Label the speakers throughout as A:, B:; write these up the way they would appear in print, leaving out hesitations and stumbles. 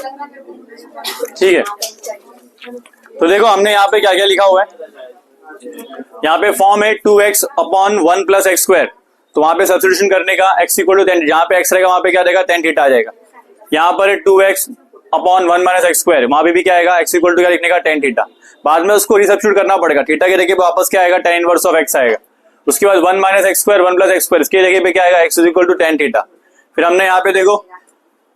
A: ठीक है, तो देखो हमने यहाँ पे क्या क्या लिखा हुआ है। यहाँ पे फॉर्म है 2x upon 1 plus x square, तो वहां पे सब्स्टिट्यूशन करने का x इक्वल टू 10, जहां पे x रहेगा वहां पे क्या रहेगा, tan थीटा आ जाएगा। यहाँ पर है 2x upon 1 minus x square, वहां पे भी क्या आएगा, x इक्वल टू क्या लिखने का, tan थीटा। बाद में उसको रिसब्स्टिट्यूट करना पड़ेगा, थीटा के जगह पे वापस क्या आएगा, tan इनवर्स ऑफ x आएगा। उसके बाद 1 minus x square 1 plus x square, इसके जगह पे क्या आएगा, x is equal to tan theta. फिर हमने यहाँ पे देखो,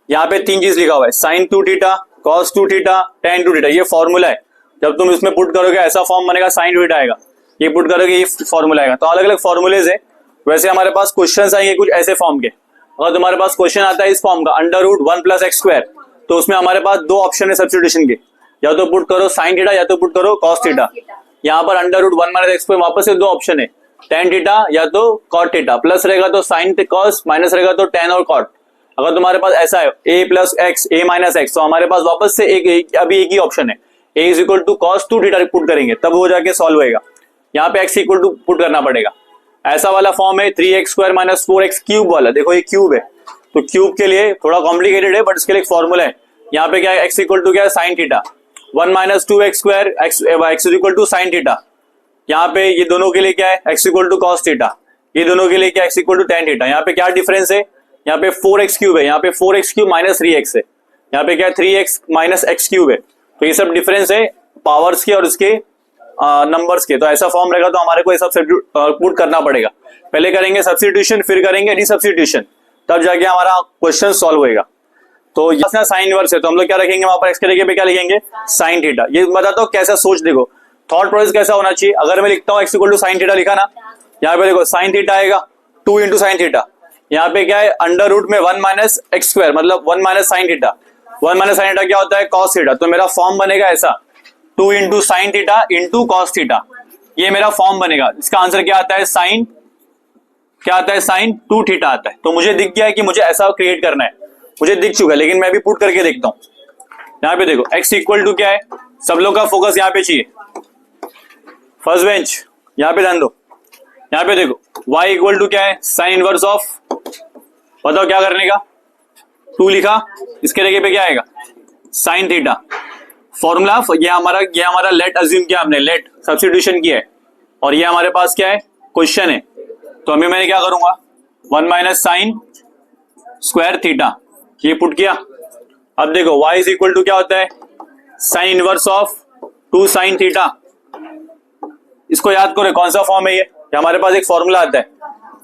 A: यहाँ पे तीन चीज लिखा हुआ है, sin 2 theta, cos 2 theta, tan 2 theta. ये फॉर्मूला है, जब तुम इसमें पुट करोगे ऐसा फॉर्म बनेगा, sin 2 थीटा आएगा, ये पुट करोगे ये फॉर्मूला आएगा। तो अलग अलग फॉर्मूलेज है। वैसे हमारे पास क्वेश्चंस आएंगे कुछ ऐसे फॉर्म के। अगर तुम्हारे पास क्वेश्चन आता है इस फॉर्म का, under root 1 plus x square, तो उसमें हमारे पास दो ऑप्शन है सब्स्टिट्यूशन के, या तो पुट करो sin थीटा या तो पुट करो cos थीटा। यहाँ पर under root 1 minus x square, वापस से दो ऑप्शन है, tan थीटा या तो cot थीटा। प्लस रहेगा तो sin cos, माइनस रहेगा तो tan और cot। अगर तुम्हारे पास ऐसा है a plus x a minus x, तो हमारे पास वापस से अभी एक ही ऑप्शन है, a is equal to cos 2 theta put करेंगे तब वो जाके सॉल्व होएगा। यहाँ पे x इक्वल टू पुट करना पड़ेगा। ऐसा वाला फॉर्म है 3x square minus 4x cube वाला, देखो ये क्यूब है, तो क्यूब के लिए थोड़ा कॉम्प्लिकेटेड है, बट इसके लिए एक फॉर्मूला है। यहाँ पे क्या है, x इक्वल टू क्या है, sin theta, 1 minus 2x square x is equal to sin theta. यहाँ पे ये दोनों के लिए क्या है, x equal to cos theta, ये दोनों के लिए क्या, x equal to tan theta. यहाँ पे क्या डिफरेंस है, यहाँ पे 4x क्यूब है, यहाँ पे 4x क्यूब माइनस 3x है, यहाँ पे क्या है 3x माइनस x क्यूब है। तो ये सब डिफरेंस है पावर्स के और इसके नंबर्स के। तो ऐसा फॉर्म रहेगा तो हमारे को ये सब पुट करना पड़ेगा। पहले करेंगे सब्स्टिट्यूशन, फिर करेंगे रीसब्स्टिट्यूशन, तब जाके हमारा क्वेश्चन सॉल्व होएगा। तो यहाँ साइन इनवर्स है, तो हम लोग क्या रखेंगे वहां पर, x के जगह पे क्या लिखेंगे, sin थीटा। ये बताता हूँ कैसा सोच, देखो थॉट प्रोसेस कैसा होना चाहिए। अगर मैं लिखता हूँ x equal to sin theta लिखा ना, यहाँ पे देखो sin थीटा आएगा 2 इंटू साइन थीटा। यहाँ पे क्या है, अंडर रूट में 1 माइनस एक्स स्क्वायर, मतलब 1 minus sine theta. 1 minus sine theta क्या होता है, cos थीटा। तो मेरा फॉर्म बनेगा ऐसा, 2 into sine theta into cos theta, ये मेरा फॉर्म बनेगा। इसका आंसर क्या आता है, साइन क्या आता है, sin 2 थीटा आता है। तो मुझे दिख गया है कि मुझे ऐसा क्रिएट करना है, मुझे दिख चुका है, लेकिन मैं भी पुट करके देखता हूं। यहाँ पे देखो x इक्वल टू क्या है, सब लोग का फोकस यहाँ पे चाहिए, फर्स्ट बेंच यहाँ पे ध्यान दो। यहाँ पे देखो y इक्वल टू क्या है, साइन इनवर्स ऑफ, बताओ क्या करने का, 2 लिखा, इसके जगह पे क्या आएगा, sin थीटा। फॉर्मूला ये हमारा लेट अज्यूम किया हमने, लेट सब्स्टिट्यूशन किया है, और ये हमारे पास क्या है, क्वेश्चन है। तो अभी मैंने क्या करूंगा, 1 माइनस साइन स्क्वायर थीटा, ये पुट किया। अब देखो y इज इक्वल टू क्या होता है, sign inverse of 2 sine theta. इसको याद करो कौन सा फॉर्म है ये हमारे पास एक फॉर्मूला आता है,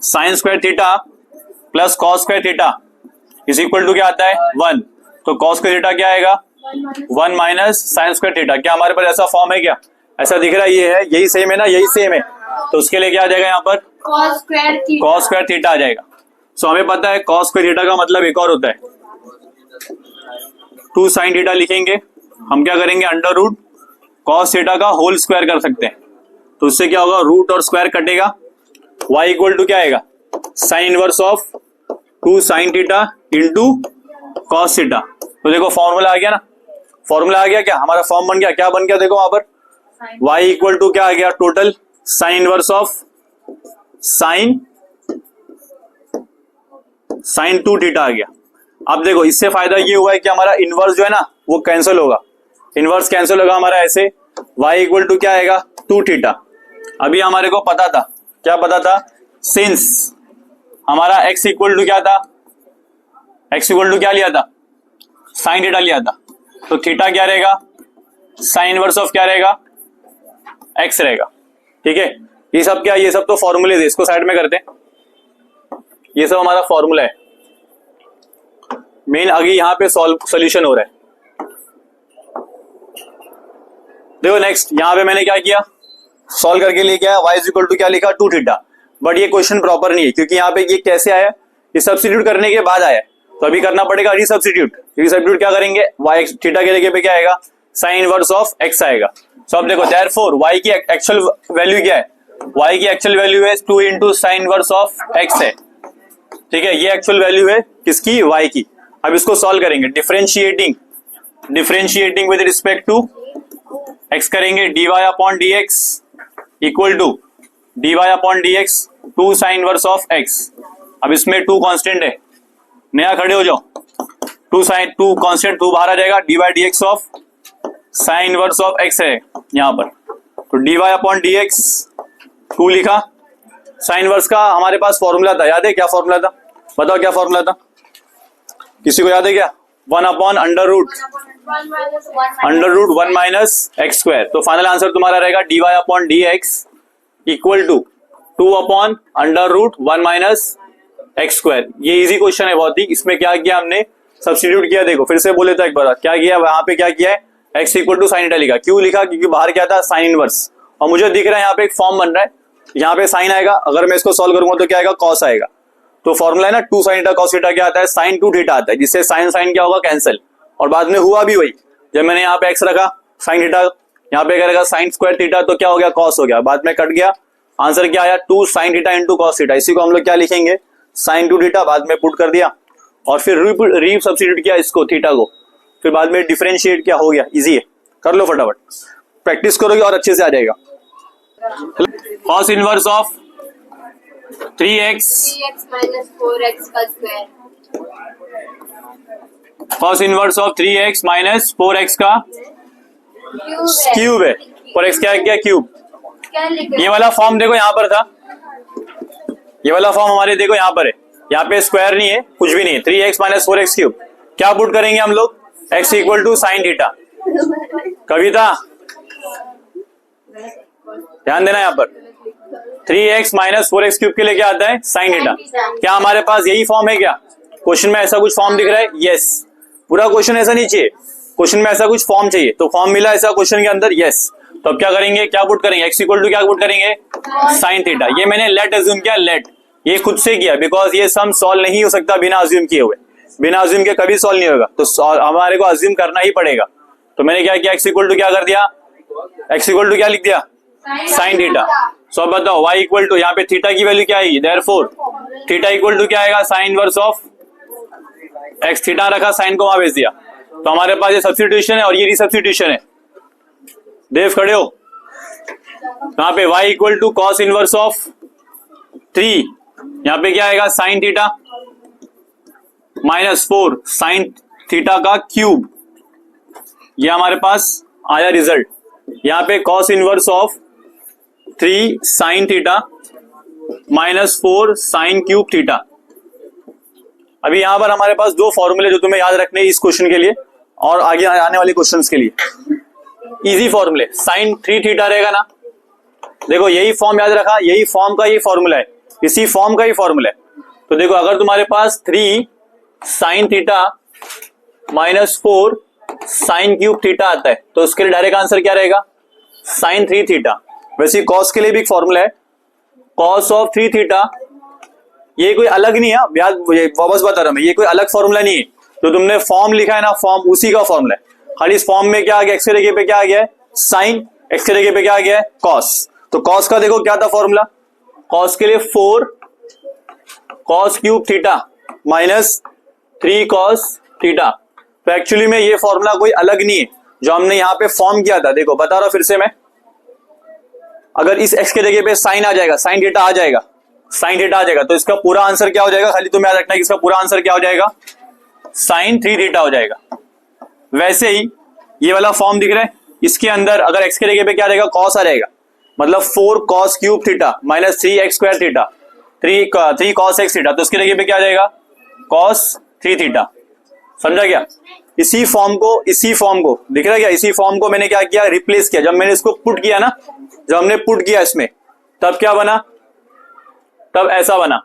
A: sine square theta plus cos square theta is equal to क्या आता है, 1। तो कॉस स्क्वायर थीटा क्या आएगा, 1 माइनस साइन स्क्वायर थीटा। क्या हमारे पास ऐसा फॉर्म है, क्या ऐसा दिख रहा है, ये है, यही सेम है ना, यही सेम है। तो उसके लिए क्या आ जाएगा यहाँ पर,
B: cos
A: स्क्वायर थीटा आ जाएगा। सो हमें पता है cos स्क्वायर थीटा का मतलब एक और होता है 2 साइन थीटा लिखेंगे, हम क्या करेंगे, अंडर रूट cos थीटा का होल स्क्वायर कर सकते हैं। तो उससे क्या होगा, रूट और स्क्वायर कटेगा, y इक्वल टू क्या आएगा, sign inverse of 2 sine theta into cos theta. तो देखो फॉर्मूला आ गया ना, फॉर्मूला आ गया, क्या हमारा फॉर्म बन गया, क्या बन गया, देखो वहां पर y इक्वल टू क्या आ गया, total sine inverse of sine 2 theta आ गया। अब देखो इससे फायदा ये हुआ है कि हमारा इनवर्स जो है ना वो कैंसिल होगा, इनवर्स कैंसिल होगा हमारा ऐसे, y इक्वल टू क्या आएगा, 2 थीटा। अभी हमारे को पता था, क्या पता था, सिंस हमारा x इक्वल टू क्या था, x इक्वल टू क्या लिया था, साइन थीटा लिया था। तो थीटा क्या रहेगा, साइन इनवर्स ऑफ क्या रहेगा, x रहेगा। ठीक है, ये सब क्या, ये सब तो फॉर्मूले थे, इसको साइड में करते हैं। ये सब हमारा फॉर्मूला है, मेन आगे यहाँ पे सॉल्यूशन हो रहा है। देखो नेक्स्ट, यहाँ पे मैंने क्या किया, सॉल्व करके लिए क्या, y इज इक्वल टू क्या लिखा, 2 थीटा। बट ये क्वेश्चन प्रॉपर नहीं है, क्योंकि यहाँ पे ये कैसे आया, ये सब्स्टिट्यूट करने के बाद आया, तो अभी करना पड़ेगा रीसब्स्टिट्यूट। रीसब्स्टिट्यूट क्या करेंगे, y थीटा के जगह पे क्या आएगा, साइन इनवर्स ऑफ x आएगा। सो अब देखो देयरफॉर y की एक्चुअल वैल्यू क्या है, y की एक्चुअल वैल्यू है 2 into sine inverse of x है। ठीक है, ये एक्चुअल वैल्यू है किसकी, y की। अब इसको सॉल्व करेंगे, differentiating with respect to x करेंगे, dy upon dx equal to dy upon dx 2 sine inverse of x। अब इसमें 2 कांस्टेंट है, नया खड़े हो जाओ, टू कॉन्स्टेंट, टू बाहर आ जाएगा, d by d x of sine inverse of x है यहाँ पर, तो d y upon d x 2 लिखा। साइन इनवर्स का हमारे पास फॉर्मूला था, याद है क्या फॉर्मूला था? बताओ क्या फॉर्मूला था, किसी को याद है क्या? 1 upon under root 1 minus x square. तो फाइनल आंसर तुम्हारा रहेगा d y upon d x equal to 2 upon under root 1 minus x square. ये इजी क्वेश्चन है बहुत ही। इसमें क्या किया हमने, सब्स्टिट्यूट किया। देखो फिर से बोले तो एक बार, क्या किया वहां पे, क्या किया है, x equal to sine theta लिखा। क्यों लिखा? क्योंकि बाहर क्या था, साइन इनवर्स, और मुझे दिख रहा है यहाँ पे एक फॉर्म बन रहा है, यहाँ पे साइन आएगा, अगर मैं इसको सॉल्व करूंगा तो क्या आएगा, कॉस आएगा। तो फॉर्मूला है ना 2 साइन थीटा कॉस थीटा, क्या आता है, साइन 2 थीटा आता है, जिससे साइन साइन क्या होगा, कैंसिल। और बाद में हुआ भी वही, जब मैंने यहाँ पे एक्स रखा साइन थीटा, यहाँ पे करेगा साइन स्क्वायर थीटा, तो क्या हो गया, कॉस हो गया, बाद में कट गया, आंसर क्या आया, 2 sine theta into cos theta. इसी को हम लोग क्या लिखेंगे, साइन 2 थीटा, बाद में पुट कर दिया और फिर री सब्स्टिट्यूट किया इसको थीटा को, फिर बाद में डिफरेंशिएट किया, हो गया। इजी है, कर लो फटाफट, प्रैक्टिस करोगे और अच्छे से आ जाएगा। Cos inverse of 3x
B: minus 4x का square,
A: cos inverse of 3x minus 4x का क्यूब है। 4x क्या है, क्या क्यूब।
B: क्या लिख
A: ये वाला फॉर्म देखो यहाँ पर था, ये वाला फॉर्म हमारे देखो यहाँ पर है, यहाँ पे स्क्वायर नहीं है, कुछ भी नहीं है, 3x माइनस 4x क्यूब। क्या पुट करेंगे हम लोग, x equal to sine theta. Kavita ध्यान देना, यहाँ पर 3x माइनस 4x क्यूब के लिए क्या आता है, साइन थीटा। क्या हमारे पास यही फॉर्म है क्या, क्वेश्चन में ऐसा कुछ फॉर्म दिख रहा है, यस। पूरा क्वेश्चन ऐसा नहीं चाहिए, क्वेश्चन में ऐसा कुछ फॉर्म चाहिए, तो फॉर्म मिला ऐसा क्वेश्चन के अंदर, यस। तो अब क्या करेंगे, क्या पुट करेंगे, x इक्वल टू क्या पुट करेंगे, साइन थीटा। ये मैंने लेट अज्यूम किया, लेट, ये खुद से किया, बिकॉज ये सम सॉल्व नहीं हो सकता बिना अज्यूम किए हुए, बिना अज्यूम के कभी सॉल्व नहीं होगा, तो हमारे को अज्यूम करना ही पड़ेगा। तो मैंने क्या किया, x इक्वल टू क्या कर दिया, x इक्वल टू क्या लिख दिया, साइन थीटा। सो अब बताओ y इक्वल टू, यहाँ पे थीटा की वैल्यू क्या आएगी, देयरफॉर थीटा इक्वल टू क्या आएगा, sign inverse of x। Theta रखा, साइन को वहां भेज दिया, तो हमारे पास ये सब्स्टिट्यूशन है और ये रिसब्स्टिट्यूशन है। देव खड़े हो, यहाँ पे y equal to cos inverse of 3, यहाँ पे क्या आएगा, sine theta minus 4 sine theta का क्यूब, ये हमारे पास आया रिजल्ट। यहाँ पे cos inverse of 3 sine theta minus 4 sine cube theta. अभी यहां पर हमारे पास 2 फॉर्मूले जो तुम्हें याद रखने इस क्वेश्चन के लिए और आगे आने वाले क्वेश्चंस के लिए। इजी फॉर्मूले, साइन 3 थीटा रहेगा ना, देखो यही फॉर्म याद रखा, यही फॉर्म का ये फॉर्मूला है, इसी फॉर्म का ही फॉर्मूला है। तो देखो अगर तुम्हारे पास 3 sine theta minus 4 sine cube theta आता है, तो उसके लिए डायरेक्ट आंसर क्या रहेगा, साइन 3 थीटा। वैसे कॉस के लिए भी एक फॉर्मूला है, कॉस ऑफ 3 थीटा, ये कोई अलग नहीं है, याद वापस बता रहा हूं मैं, ये कोई अलग फॉर्मूला नहीं है, जो तुमने फॉर्म लिखा है ना, फॉर्म उसी का फॉर्मूला है। खाली इस फॉर्म में क्या आ गया, एक्स के जगह पे क्या आ गया है, साइन, एक्स के जगह पे क्या आ गया है, कॉस। तो कॉस का देखो क्या था फॉर्मूला, कॉस के लिए 4 cos cube theta minus 3 cos theta. तो एक्चुअली में ये फॉर्मूला कोई अलग नहीं है, जो हमने यहाँ पे फॉर्म किया था। देखो बता रहा हूं फिर से मैं, अगर इस x के जगह पे साइन आ जाएगा, साइन थीटा आ जाएगा, साइन थीटा आ जाएगा, तो इसका पूरा आंसर क्या हो जाएगा, खाली तुम्हें याद रखना है कि इसका पूरा आंसर क्या हो जाएगा, साइन 3 थीटा हो जाएगा। वैसे ही ये वाला फॉर्म दिख रहा है, इसके अंदर अगर x के जगह पे क्या रहेगा, कॉस आ जाएगा, मतलब 4 cos cube theta minus 3x square theta, 3 cos x theta, तो इसके जगह पे क्या आ जाएगा, कॉस 3 थीटा। समझा क्या? इसी फॉर्म को दिख रहा है क्या, इसी फॉर्म को मैंने क्या किया, रिप्लेस किया। जब मैंने इसको पुट किया ना, जब हमने पुट किया इसमें, तब क्या बना, तब ऐसा बना,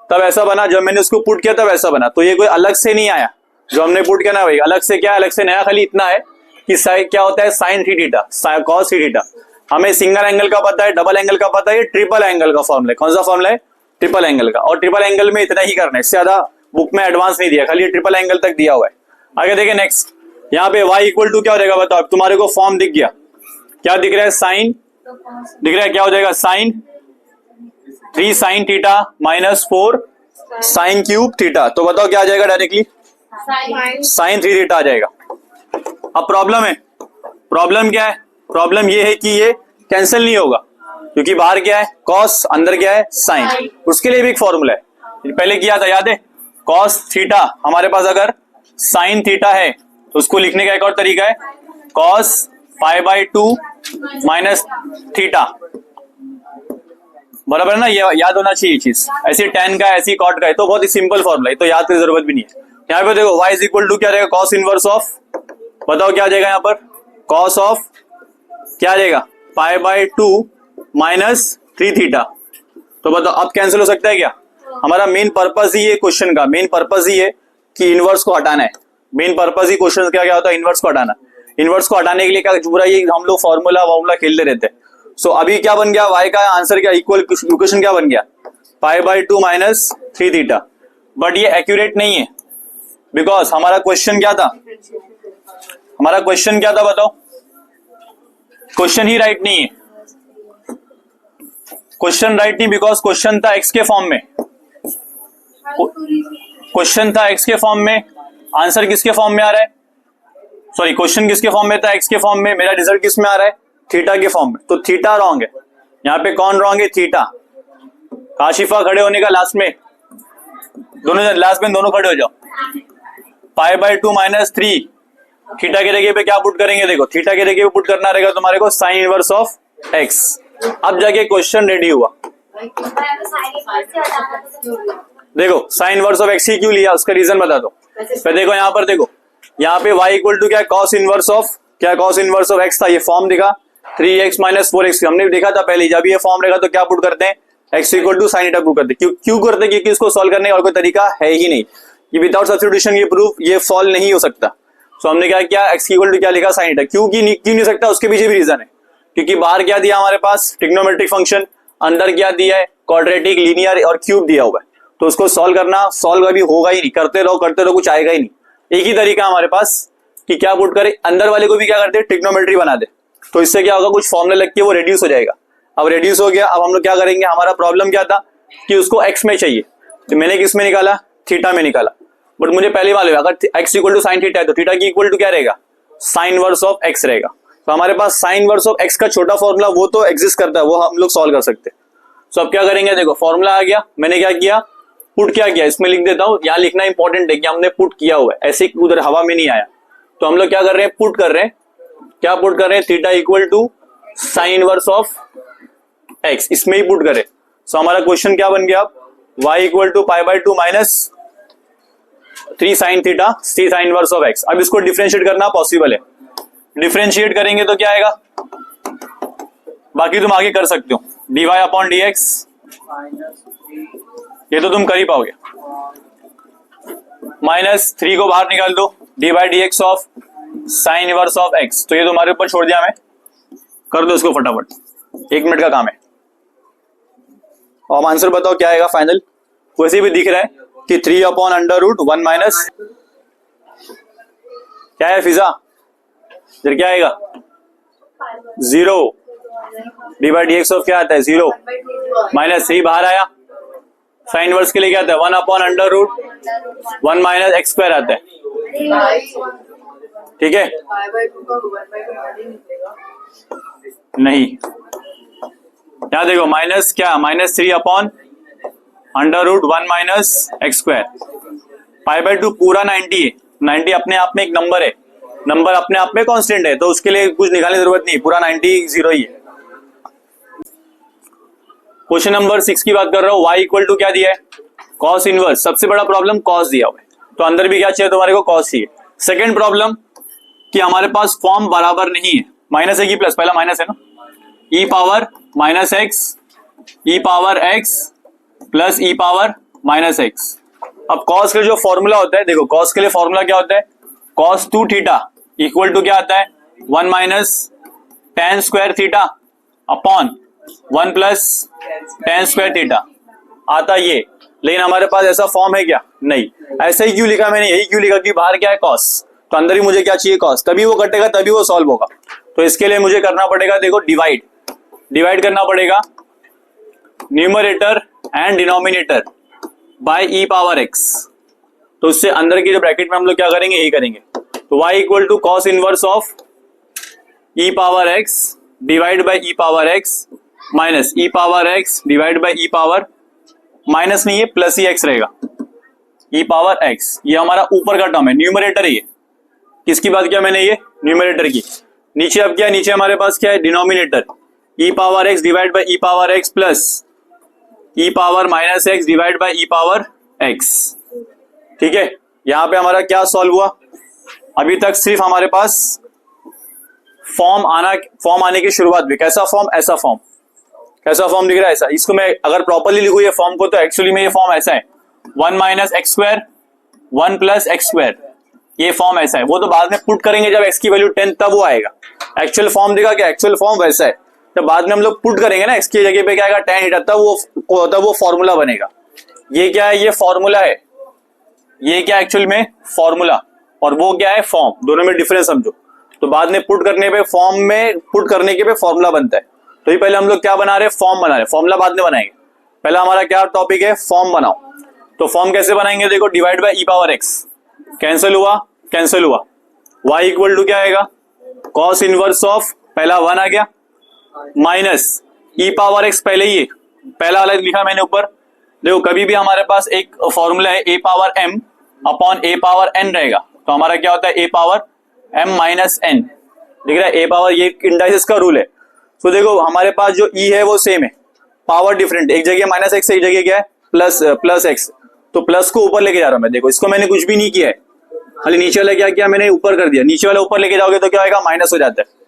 A: तब ऐसा बना। जब मैंने उसको पुट किया तब ऐसा बना। तो ये कोई अलग से नहीं आया, जो हमने पुट किया ना भाई, अलग से क्या, अलग से नया, खाली इतना है कि क्या होता है, साइन 3 थीटा कॉस 3 थीटा। हमें सिंगल एंगल का पता है, डबल एंगल का पता है, ट्रिपल एंगल का फॉर्मूला है। कौन सा फॉर्मूला है, ट्रिपल एंगल का। और ट्रिपल एंगल में इतना ही करना है, इससे ज्यादा बुक में एडवांस नहीं दिया, खाली ट्रिपल एंगल तक दिया हुआ है। आगे देखें नेक्स्ट, यहाँ पे y इक्वल टू क्या हो जाएगा, बताओ तुम्हारे को फॉर्म दिख गया, क्या दिख रहा है, साइन दिख रहा है, क्या हो जाएगा, sine 3 sine theta minus 4 sine cube theta. तो बताओ क्या आ जाएगा, डायरेक्टली साइन 3 थीटा आ जाएगा। अब प्रॉब्लम है, प्रॉब्लम क्या है, प्रॉब्लम ये है कि ये कैंसिल नहीं होगा, क्योंकि बाहर क्या है, कॉस, अंदर क्या है, साइन। उसके लिए भी एक फॉर्मूला है, पहले किया था, याद है, कॉस थीटा हमारे पास अगर साइन थीटा है तो उसको लिखने का एक और तरीका है cos pi by 2 minus theta, बराबर है ना। ये याद होना चाहिए चीज, ऐसी tan का ऐसी cot का है, तो बहुत ही सिंपल फॉर्मूला है, तो याद की जरूरत भी नहीं है। यहाँ पे देखो y इज इक्वल टू क्या रहेगा, कॉस इनवर्स ऑफ, बताओ क्या आ जाएगा यहाँ पर, कॉस ऑफ क्या आ जाएगा पाई बाई 2 माइनस 3 थीटा। तो बताओ अब कैंसिल हो सकता है क्या? हमारा मेन पर्पस ही है क्वेश्चन का, मेन पर्पस ही है कि इनवर्स को हटाना है। मेन पर्पस ही क्वेश्चन क्या क्या होता है, इनवर्स को हटाना। इनवर्स को हटाने के लिए क्या पूरा ये हम लोग फॉर्मूला खेलते रहते हैं। सो अभी क्या बन गया, y का आंसर क्या, इक्वल इक्वेशन क्या बन गया, पाई बाई 2 माइनस 3 थीटा। बट ये एक्यूरेट नहीं है, बिकॉज हमारा क्वेश्चन क्या था, हमारा क्वेश्चन क्या था बताओ, क्वेश्चन ही राइट नहीं है। क्वेश्चन राइट नहीं, बिकॉज क्वेश्चन था x के फॉर्म में, क्वेश्चन था x के फॉर्म में, आंसर किसके फॉर्म में आ रहा है, सॉरी क्वेश्चन किसके फॉर्म में था, x के फॉर्म में, मेरा रिजल्ट किस में आ रहा है, थीटा के फॉर्म में। तो थीटा रॉन्ग है, यहाँ पे कौन रॉन्ग है, थीटा। काशिफा खड़े होने का लास्ट में, दोनों लास्ट में दोनों खड़े हो जाओ। पाई बाई 2 माइनस 3 थीटा के जगह पे क्या पुट करेंगे, देखो थीटा के जगह पे पुट करना रहेगा तुम्हारे को साइन इनवर्स ऑफ x। अब जाके क्वेश्चन रेडी हुआ। देखो साइन इनवर्स ऑफ x ही क्यों लिया, उसका रीजन बता दो। फिर देखो यहाँ पर, देखो यहाँ पे y इक्वल टू क्या, कॉस इनवर्स ऑफ क्या, कॉस इनवर्स ऑफ x था, ये फॉर्म दिखा 3x माइनस 4x, हमने देखा था पहले। जब ये फॉर्म रहेगा तो क्या पुट करते हैं, x equal to sine theta put करते हैं। क्यों करते हैं, क्योंकि इसको सॉल्व करने का और कोई तरीका है ही नहीं। ये विदाउट सब्स्टिट्यूशन ये प्रूफ ये सॉल्व नहीं हो सकता। सो हमने क्या किया, x इक्वल टू क्या लिखा, साइन थीटा। क्यों नहीं सकता, उसके पीछे भी रीजन है, क्योंकि बाहर क्या दिया हमारे पास, ट्रिग्नोमेट्रिक फंक्शन, अंदर क्या दिया है, क्वाड्रेटिक, लीनियर और क्यूब दिया हुआ है। तो उसको सॉल्व करना, सॉल्व अभी होगा ही नहीं, करते रहो कुछ आएगा ही नहीं। एक ही तरीका हमारे पास कि क्या पुट करे, अंदर वाले को भी क्या करते, ट्रिग्नोमेट्री बना दे। तो इससे क्या होगा, कुछ फॉर्मूला लग के वो रेड्यूस हो जाएगा। अब रेड्यूस हो गया, अब हम लोग क्या करेंगे, हमारा प्रॉब्लम क्या था कि उसको x में चाहिए, तो मैंने किस में निकाला, थीटा में निकाला। बट मुझे पहले मालूम है अगर x equal to sine theta है तो थीटा की इक्वल टू क्या रहेगा, साइन इनवर्स ऑफ x रहेगा। तो हमारे पास साइन इनवर्स ऑफ x का छोटा फॉर्मूला वो तो एग्जिस्ट करता है, वो हम लोग सॉल्व कर सकते हैं। सो अब क्या करेंगे, देखो फॉर्मूला आ गया, मैंने क्या किया, पुट क्या किया, इसमें लिख देता हूं, यहाँ लिखना इंपॉर्टेंट है कि हमने पुट किया हुआ है, ऐसे उधर हवा में नहीं आया। तो हम लोग क्या कर रहे हैं, पुट कर रहे हैं, क्या पुट कर रहे हैं, theta equal to sine inverse of x, इसमें ही पुट करें। सो हमारा क्वेश्चन क्या बन गया, अब y equal to pi by 2 minus 3 sine theta 3 sine inverse of x। अब इसको डिफरेंशिएट करना पॉसिबल है, डिफरेंशिएट करेंगे तो क्या आएगा, बाकी तुम आगे कर सकते हो, dy अपॉन dx, ये तो तुम कर ही पाओगे। माइनस 3 को बाहर निकाल दो, dy dx of sine inverse of x। तो ये तुम्हारे ऊपर छोड़ दिया मैं, कर दो इसको फटाफट, 1 मिनट का काम है। और आंसर बताओ क्या आएगा फाइनल। वैसे भी दिख रहा है कि 3 अपॉन अंडर रूट 1 माइनस क्या है फिजा, फिर क्या आएगा 0, D by d x of क्या आता है 0, माइनस 3 बाहर आया, साइन इनवर्स के लिए क्या आता है 1 upon under root 1 minus x square आता है। ठीक है, नहीं यहाँ देखो माइनस क्या, minus 3 upon under root 1 minus x square, pi by 2 पूरा 90 है, 90 अपने आप में एक नंबर है, नंबर अपने आप में कांस्टेंट है, तो उसके लिए कुछ निकालने की जरूरत नहीं, पूरा 90 0 ही है। क्वेश्चन नंबर 6 की बात कर रहा हूँ, y इक्वल टू क्या दिया है, कॉस इनवर्स, सबसे बड़ा प्रॉब्लम कॉस दिया हुआ है, तो अंदर भी क्या चाहिए तुम्हारे को, कॉस चाहिए। सेकंड प्रॉब्लम कि हमारे पास फॉर्म बराबर नहीं है, माइनस है कि प्लस, पहला माइनस है ना, ई पावर माइनस एक्स, ई power x plus e power minus x. अब कॉस के लिए जो फॉर्मूला होता है, देखो कॉस के लिए फॉर्मूला क्या होता है, कॉस 2 थीटा इक्वल टू क्या आता है 1 minus tan square theta upon 1 plus tan square theta आता ये। लेकिन हमारे पास ऐसा फॉर्म है क्या, नहीं। ऐसा ही क्यों लिखा मैंने, यही क्यों लिखा कि बाहर क्या है कॉस, तो अंदर ही मुझे क्या चाहिए कॉस, तभी वो कटेगा तभी वो सॉल्व होगा। तो इसके लिए मुझे करना पड़ेगा, देखो डिवाइड करना पड़ेगा numerator and denominator by e power x. तो उससे अंदर की जो ब्रैकेट में हम लोग क्या करेंगे, यही करेंगे। तो y equal to cos inverse of E power x divide by e power x minus e power x divide by e power, minus नहीं है प्लस ही एक्स रहेगा, ई पावर एक्स, ये हमारा ऊपर का टर्म है, न्यूमरेटर है ये। किसकी बात किया मैंने, ये न्यूमरेटर की। नीचे अब क्या है, नीचे हमारे पास क्या है, denominator, E power x divide by E power x plus e power minus x divide by E power x. ठीक है, यहां पे हमारा क्या सॉल्व हुआ, अभी तक सिर्फ हमारे पास फॉर्म आने की शुरुआत भी, कैसा फॉर्म, ऐसा फॉर्म, कैसा फॉर्म दिख रहा है ऐसा। इसको मैं अगर प्रॉपर्ली लिखूं ये फॉर्म को, तो एक्चुअली में ये फॉर्म ऐसा है, 1 minus x square 1 plus x square, ये फॉर्म ऐसा है। वो तो बाद में पुट करेंगे जब x की वैल्यू 10 तब वो आएगा। एक्चुअल फॉर्म दिखा क्या, एक्चुअल फॉर्म वैसा है। जब बाद में हम लोग पुट करेंगे ना x की जगह पे क्या आएगा, tan थीटा, तब वो फॉर्मूला बनेगा। ये क्या है, ये फॉर्मूला है, ये क्या एक्चुअल में फॉर्मूला, और वो क्या है फॉर्म, दोनों में डिफरेंस समझो। तो बाद में पुट करने पे, फॉर्म में पुट करने के पे फॉर्मूला बनता है। तो ये पहले हम लोग क्या बना रहे हैं, फॉर्म बना रहे हैं, फॉर्मूला बाद में बनाएंगे। पहला हमारा क्या टॉपिक है, फॉर्म बनाओ। तो फॉर्म कैसे बनाएंगे, देखो, divide by E power x, cancel हुआ, कैंसिल हुआ, y इक्वल टू क्या आएगा, कॉस इनवर्स ऑफ, पहला 1 आ गया, माइनस ई पावर एक्स, पहले ही पहला वाला लिखा मैंने ऊपर। देखो कभी भी हमारे पास एक फॉर्मूला है ए power m upon A power n रहेगा, तो हमारा क्या होता है, ए पावर m माइनस n, दिख रहा है, ए पावर, ये इंडाइसिस का रूल है। तो देखो हमारे पास जो e है वो सेम है, पावर डिफरेंट, एक जगह माइनस एक्स, एक जगह क्या है प्लस एक्स, तो प्लस को ऊपर लेके जा रहा हूं मैं। देखो इसको मैंने कुछ भी नहीं किया है, खाली नीचे वाला क्या किया मैंने, ऊपर कर दिया। नीचे वाला ऊपर लेके जाओगे तो क्या आएगा, माइनस हो जाता है।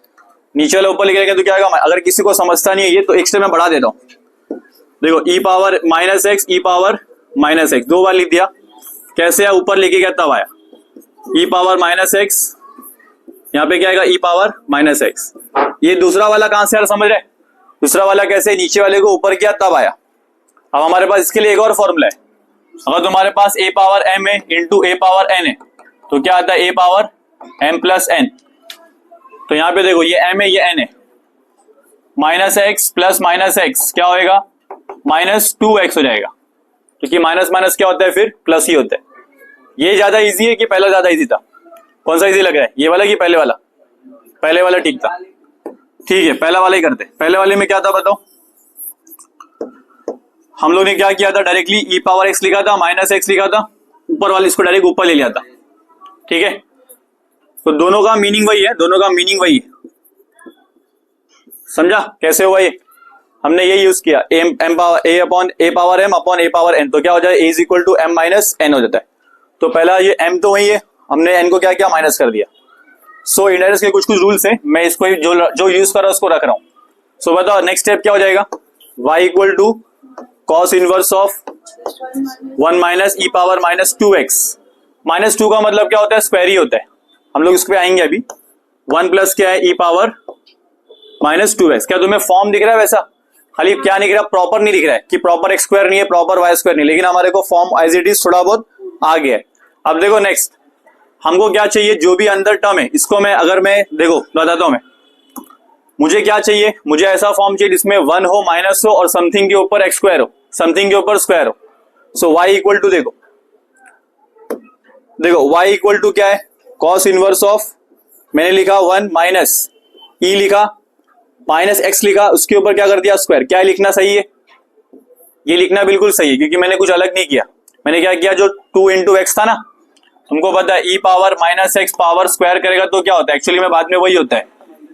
A: नीचे वाला ऊपर लेके जाएगा तो क्या आएगा, अगर किसी को समझता नहीं है ये, तो एक स्टेप मैं बढ़ा देता हूं। देखो ई पावर माइनस एक्स, ई पावर माइनस एक्स, 2 बार लिख दिया, कैसे आया, ऊपर लेके गया तब आया, ई पावर माइनस एक्स, यहाँ पे क्या आएगा, ई पावर माइनस एक्स। ये दूसरा वाला कहां से यार, समझ रहे, दूसरा वाला कैसे, नीचे वाले को ऊपर किया तब आया। अब हमारे पास इसके लिए एक और फॉर्मूला है, अगर तुम्हारे पास ए पावर m है इंटू ए पावर n है, तो क्या आता है, ए पावर m प्लस n। तो यहाँ पे देखो ये m है, ये n है, minus x plus minus x क्या होएगा, माइनस 2x हो जाएगा, क्योंकि माइनस माइनस क्या होता है, फिर प्लस ही होता है। ये ज्यादा इजी है कि पहला ज्यादा इजी था, कौन सा इजी लग रहा है, ये वाला कि पहले वाला, पहले वाला ठीक था। ठीक है, पहला वाला ही करते। पहले वाले में क्या था बताओ, हम लोग ने क्या किया था, डायरेक्टली ई पावर एक्स लिखा था, माइनस एक्स लिखा था, ऊपर वाले इसको डायरेक्ट ऊपर ले लिया था। ठीक है, तो दोनों का मीनिंग वही है, दोनों का मीनिंग वही है, समझा कैसे हुआ ये, हमने ये यूज किया, A upon A power M upon A power N, तो क्या हो जाए, A is equal to M minus N हो जाता है। तो पहला ये एम तो वही है, हमने एन को क्या किया, माइनस कर दिया। सो इंडायरेक्ट के कुछ कुछ रूल्स है, मैं इसको जो यूज कर रहा हूं उसको रख रहा हूं। सो बताओ नेक्स्ट स्टेप क्या हो जाएगा, y equal to cos inverse of 1 minus e power minus 2x, minus 2 का मतलब क्या होता है, स्क्वायर ही होता है, हम लोग इस पे आएंगे अभी। 1 प्लस क्या है, ई पावर माइनस 2x। क्या तुम्हें फॉर्म दिख रहा है वैसा, खाली क्या नहीं दिख रहा, प्रॉपर नहीं दिख रहा है कि प्रॉपर एक्स स्क्वायर नहीं है, प्रॉपर वाई स्क्वायर नहीं, लेकिन हमारे को फॉर्म एज इट इज थोड़ा बहुत आ गया है। अब देखो नेक्स्ट हमको क्या चाहिए, जो भी अंदर टर्म है इसको मैं, अगर मैं देखो बताता हूं मैं, मुझे क्या चाहिए, मुझे ऐसा फॉर्म चाहिए जिसमें 1 हो, माइनस हो, और समथिंग के ऊपर एक्स स्क्वायर हो, समथिंग के ऊपर स्क्वायर हो। सो y इक्वल टू देखो y इक्वल टू क्या है, कॉस इनवर्स ऑफ, मैंने लिखा 1 माइनस ई लिखा, माइनस एक्स लिखा, उसके ऊपर क्या कर दिया, स्क्वायर। क्या लिखना सही है, ये लिखना बिल्कुल सही है, क्योंकि मैंने कुछ अलग नहीं किया। मैंने क्या किया, जो 2 इंटू एक्स था ना, तुमको पता है ई power minus X power square करेगा तो क्या होता है, एक्चुअली में बाद में वही होता है,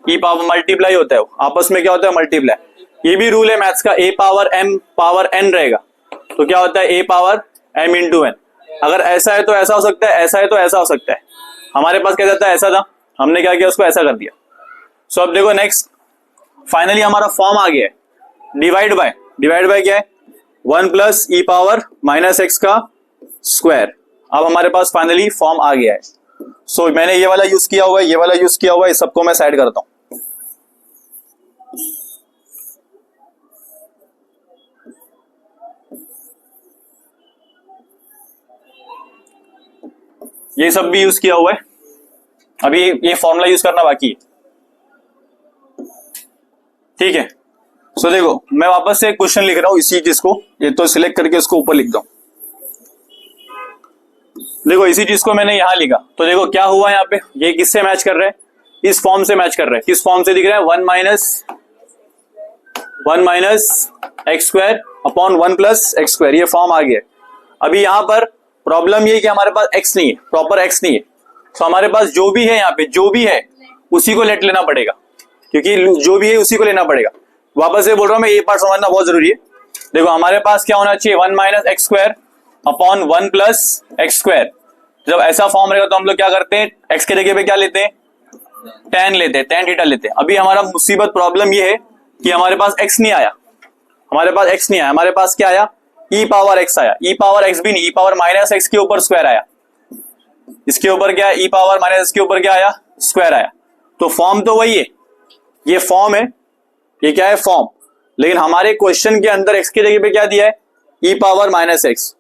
A: ई पावर मल्टीप्लाई होता है, आपस में क्या होता है, मल्टीप्लाई। ये भी रूल है मैथ्स का, ए पावर एम पावर एन रहेगा तो क्या होता है, ए पावर एम इंटू एन। अगर ऐसा है तो ऐसा हो सकता है, ऐसा है तो ऐसा हो सकता है। हमारे पास क्या जाता है, ऐसा था, हमने क्या किया, उसको ऐसा कर दिया। सो अब देखो नेक्स्ट, फाइनली हमारा फॉर्म आ गया है, डिवाइड बाय क्या है, 1 plus e power minus x का स्क्वायर। अब हमारे पास फाइनली फॉर्म आ गया है। सो मैंने ये वाला यूज किया हुआ है, ये वाला यूज किया हुआ है, इस सबको मैं साइड करता हूं। ये सब भी यूज किया हुआ है, अभी ये फॉर्मूला यूज करना बाकी है। ठीक है, सो देखो मैं वापस से क्वेश्चन लिख रहा हूं इसी चीज को, ये तो सिलेक्ट करके उसको ऊपर लिख दो। देखो इसी चीज को मैंने यहां लिखा, तो देखो क्या हुआ यहाँ पे, ये किससे मैच कर रहा है, इस फॉर्म से मैच कर रहा है। किस फॉर्म से दिख रहा है, 1 minus x square upon 1 plus x square, ये फॉर्म आ गया। अभी यहां पर प्रॉब्लम ये है कि हमारे पास x नहीं है, प्रॉपर x नहीं है, तो हमारे पास जो भी है यहाँ पे जो भी है उसी को लेट लेना पड़ेगा, क्योंकि जो भी है उसी को लेना पड़ेगा। वापस से बोल रहा हूँ मैं, ये पार्ट समझना बहुत जरूरी है। देखो हमारे पास क्या होना चाहिए, 1 minus x square upon 1 plus x square. जब ऐसा फॉर्म रहेगा तो हम लोग क्या करते हैं, x के जगह पे क्या लेते हैं, tan लेते हैं, tan थीटा लेते हैं। अभी हमारा मुसीबत प्रॉब्लम ये है कि हमारे पास x नहीं आया, हमारे पास x नहीं आया, हमारे पास क्या आया, e पावर x आया। e पावर x भी नहीं, e पावर माइनस एक्स के ऊपर स्क्वायर आया। इसके ऊपर क्या है, e पावर माइनस एक्स के ऊपर क्या आया, स्क्वायर आया। तो फॉर्म तो वही है, ये फॉर्म है, ये क्या है, फॉर्म। लेकिन हमारे क्वेश्चन के अंदर x की जगह पे क्या दिया है, e पावर माइनस एक्स।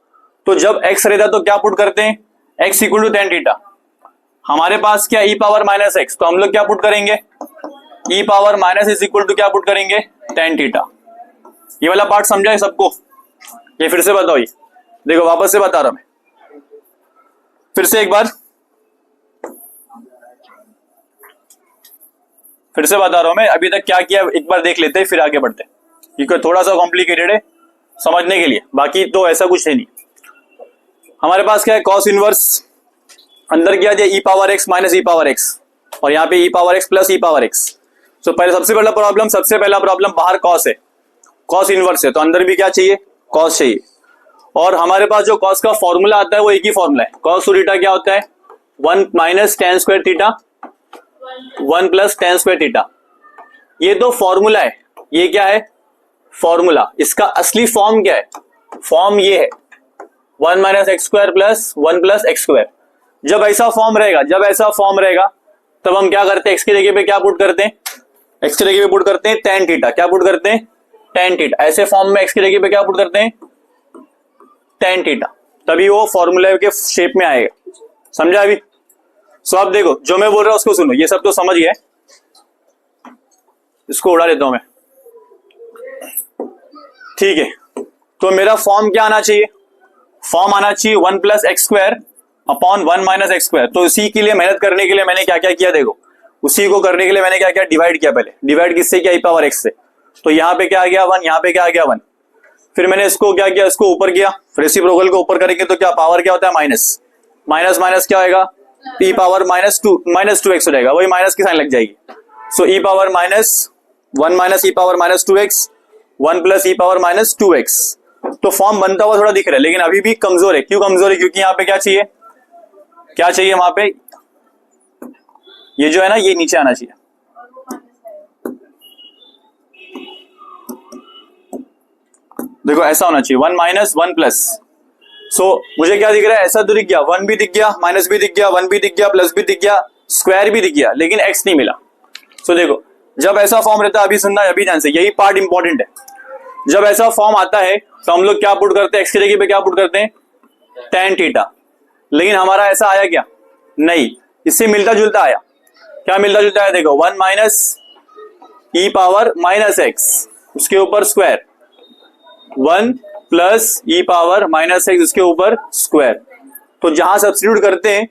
A: तो जब x रहता तो क्या पुट करते हैं, x equal to tan theta. हमारे पास क्या e पावर माइनस एक्स, तो हम लोग क्या पुट करेंगे, e power minus is equal to क्या पुट करेंगे, tan थीटा। ये वाला पार्ट समझा है सबको? ये फिर से बताओ, ये देखो वापस से बता रहा हूं मैं, फिर से एक बार फिर से बता रहा हूं मैं, अभी तक क्या किया एक बार देख लेते हैं फिर आगे बढ़ते हैं, क्योंकि थोड़ा सा कॉम्प्लिकेटेड है समझने के लिए, बाकी तो ऐसा कुछ है नहीं। हमारे पास क्या है, कॉस इनवर्स, अंदर क्या दिया, e power x minus e power x, और यहाँ पे e power x plus e power x। तो पहले सबसे पहला प्रॉब्लम बाहर कॉस है, कॉस इनवर्स है, तो अंदर भी क्या चाहिए, कॉस चाहिए। और हमारे पास जो कॉस का फॉर्मूला आता है वो एक ही फॉर्मूला है, कॉस टू थीटा क्या होता है, 1 minus tan square theta 1 plus tan square theta. ये तो फॉर्मूला है, ये क्या है, फॉर्मूला। इसका असली फॉर्म क्या है, फॉर्म ये है 1 minus x square plus 1 plus x square. जब ऐसा फॉर्म रहेगा तब हम क्या करते हैं, एक्स की जगह पे क्या पुट करते हैं, एक्स की जगह पे पुट करते हैं tan थीटा। क्या पुट करते हैं, tan थीटा। ऐसे फॉर्म में एक्स की जगह पे क्या पुट करते हैं, tan थीटा, तभी वो फॉर्मूले के शेप में आएगा। समझा अभी? सो अब देखो जो मैं बोल रहा हूं उसको सुनो, ये सब तो समझ गए, इसको उड़ा देता हूं मैं, ठीक है। तो मेरा फॉर्म क्या आना चाहिए, फॉर्म आना चाहिए 1 plus x square upon 1 minus x square. तो उसी के लिए मेहनत करने के लिए मैंने क्या क्या किया, देखो उसी को करने के लिए मैंने क्या क्या डिवाइड किया, पहले डिवाइड किससे किया, e पावर x से। तो यहाँ पे क्या आ गया 1, यहाँ पे क्या आ गया 1। फिर मैंने इसको क्या किया, इसको ऊपर किया, रेसिप्रोकल को ऊपर करेंगे तो क्या पावर क्या होता है, माइनस, माइनस माइनस क्या होगा, e पावर माइनस 2x हो जाएगा, वही माइनस की साइन लग जाएगी। सो e power minus 1 minus e power minus 2x 1 plus e power minus 2x। तो फॉर्म बनता हुआ थोड़ा दिख रहा है, लेकिन अभी भी कमजोर है। क्यों कमजोर है, क्योंकि यहाँ पे क्या चाहिए, क्या चाहिए वहां पे, ये जो है ना ये नीचे आना चाहिए। देखो ऐसा होना चाहिए 1 माइनस 1 प्लस। सो मुझे क्या दिख रहा है, ऐसा तो दिख गया, 1 भी दिख गया, माइनस भी दिख गया, 1 भी दिख गया, प्लस भी दिख गया, स्क्वायर भी दिख गया, लेकिन x नहीं मिला। सो देखो जब ऐसा फॉर्म रहता है, अभी सुनना, अभी ध्यान से, यही पार्ट इंपॉर्टेंट है। जब ऐसा फॉर्म आता है तो हम लोग क्या पुट करते हैं, x की जगह पे क्या पुट करते हैं, tan थीटा। लेकिन हमारा ऐसा आया क्या, नहीं, इससे मिलता जुलता आया। क्या मिलता जुलता है, देखो 1 minus e power minus x, उसके ऊपर square, 1 plus e power minus x, उसके ऊपर स्क्वायर। तो जहां सब्स्टिट्यूट करते हैं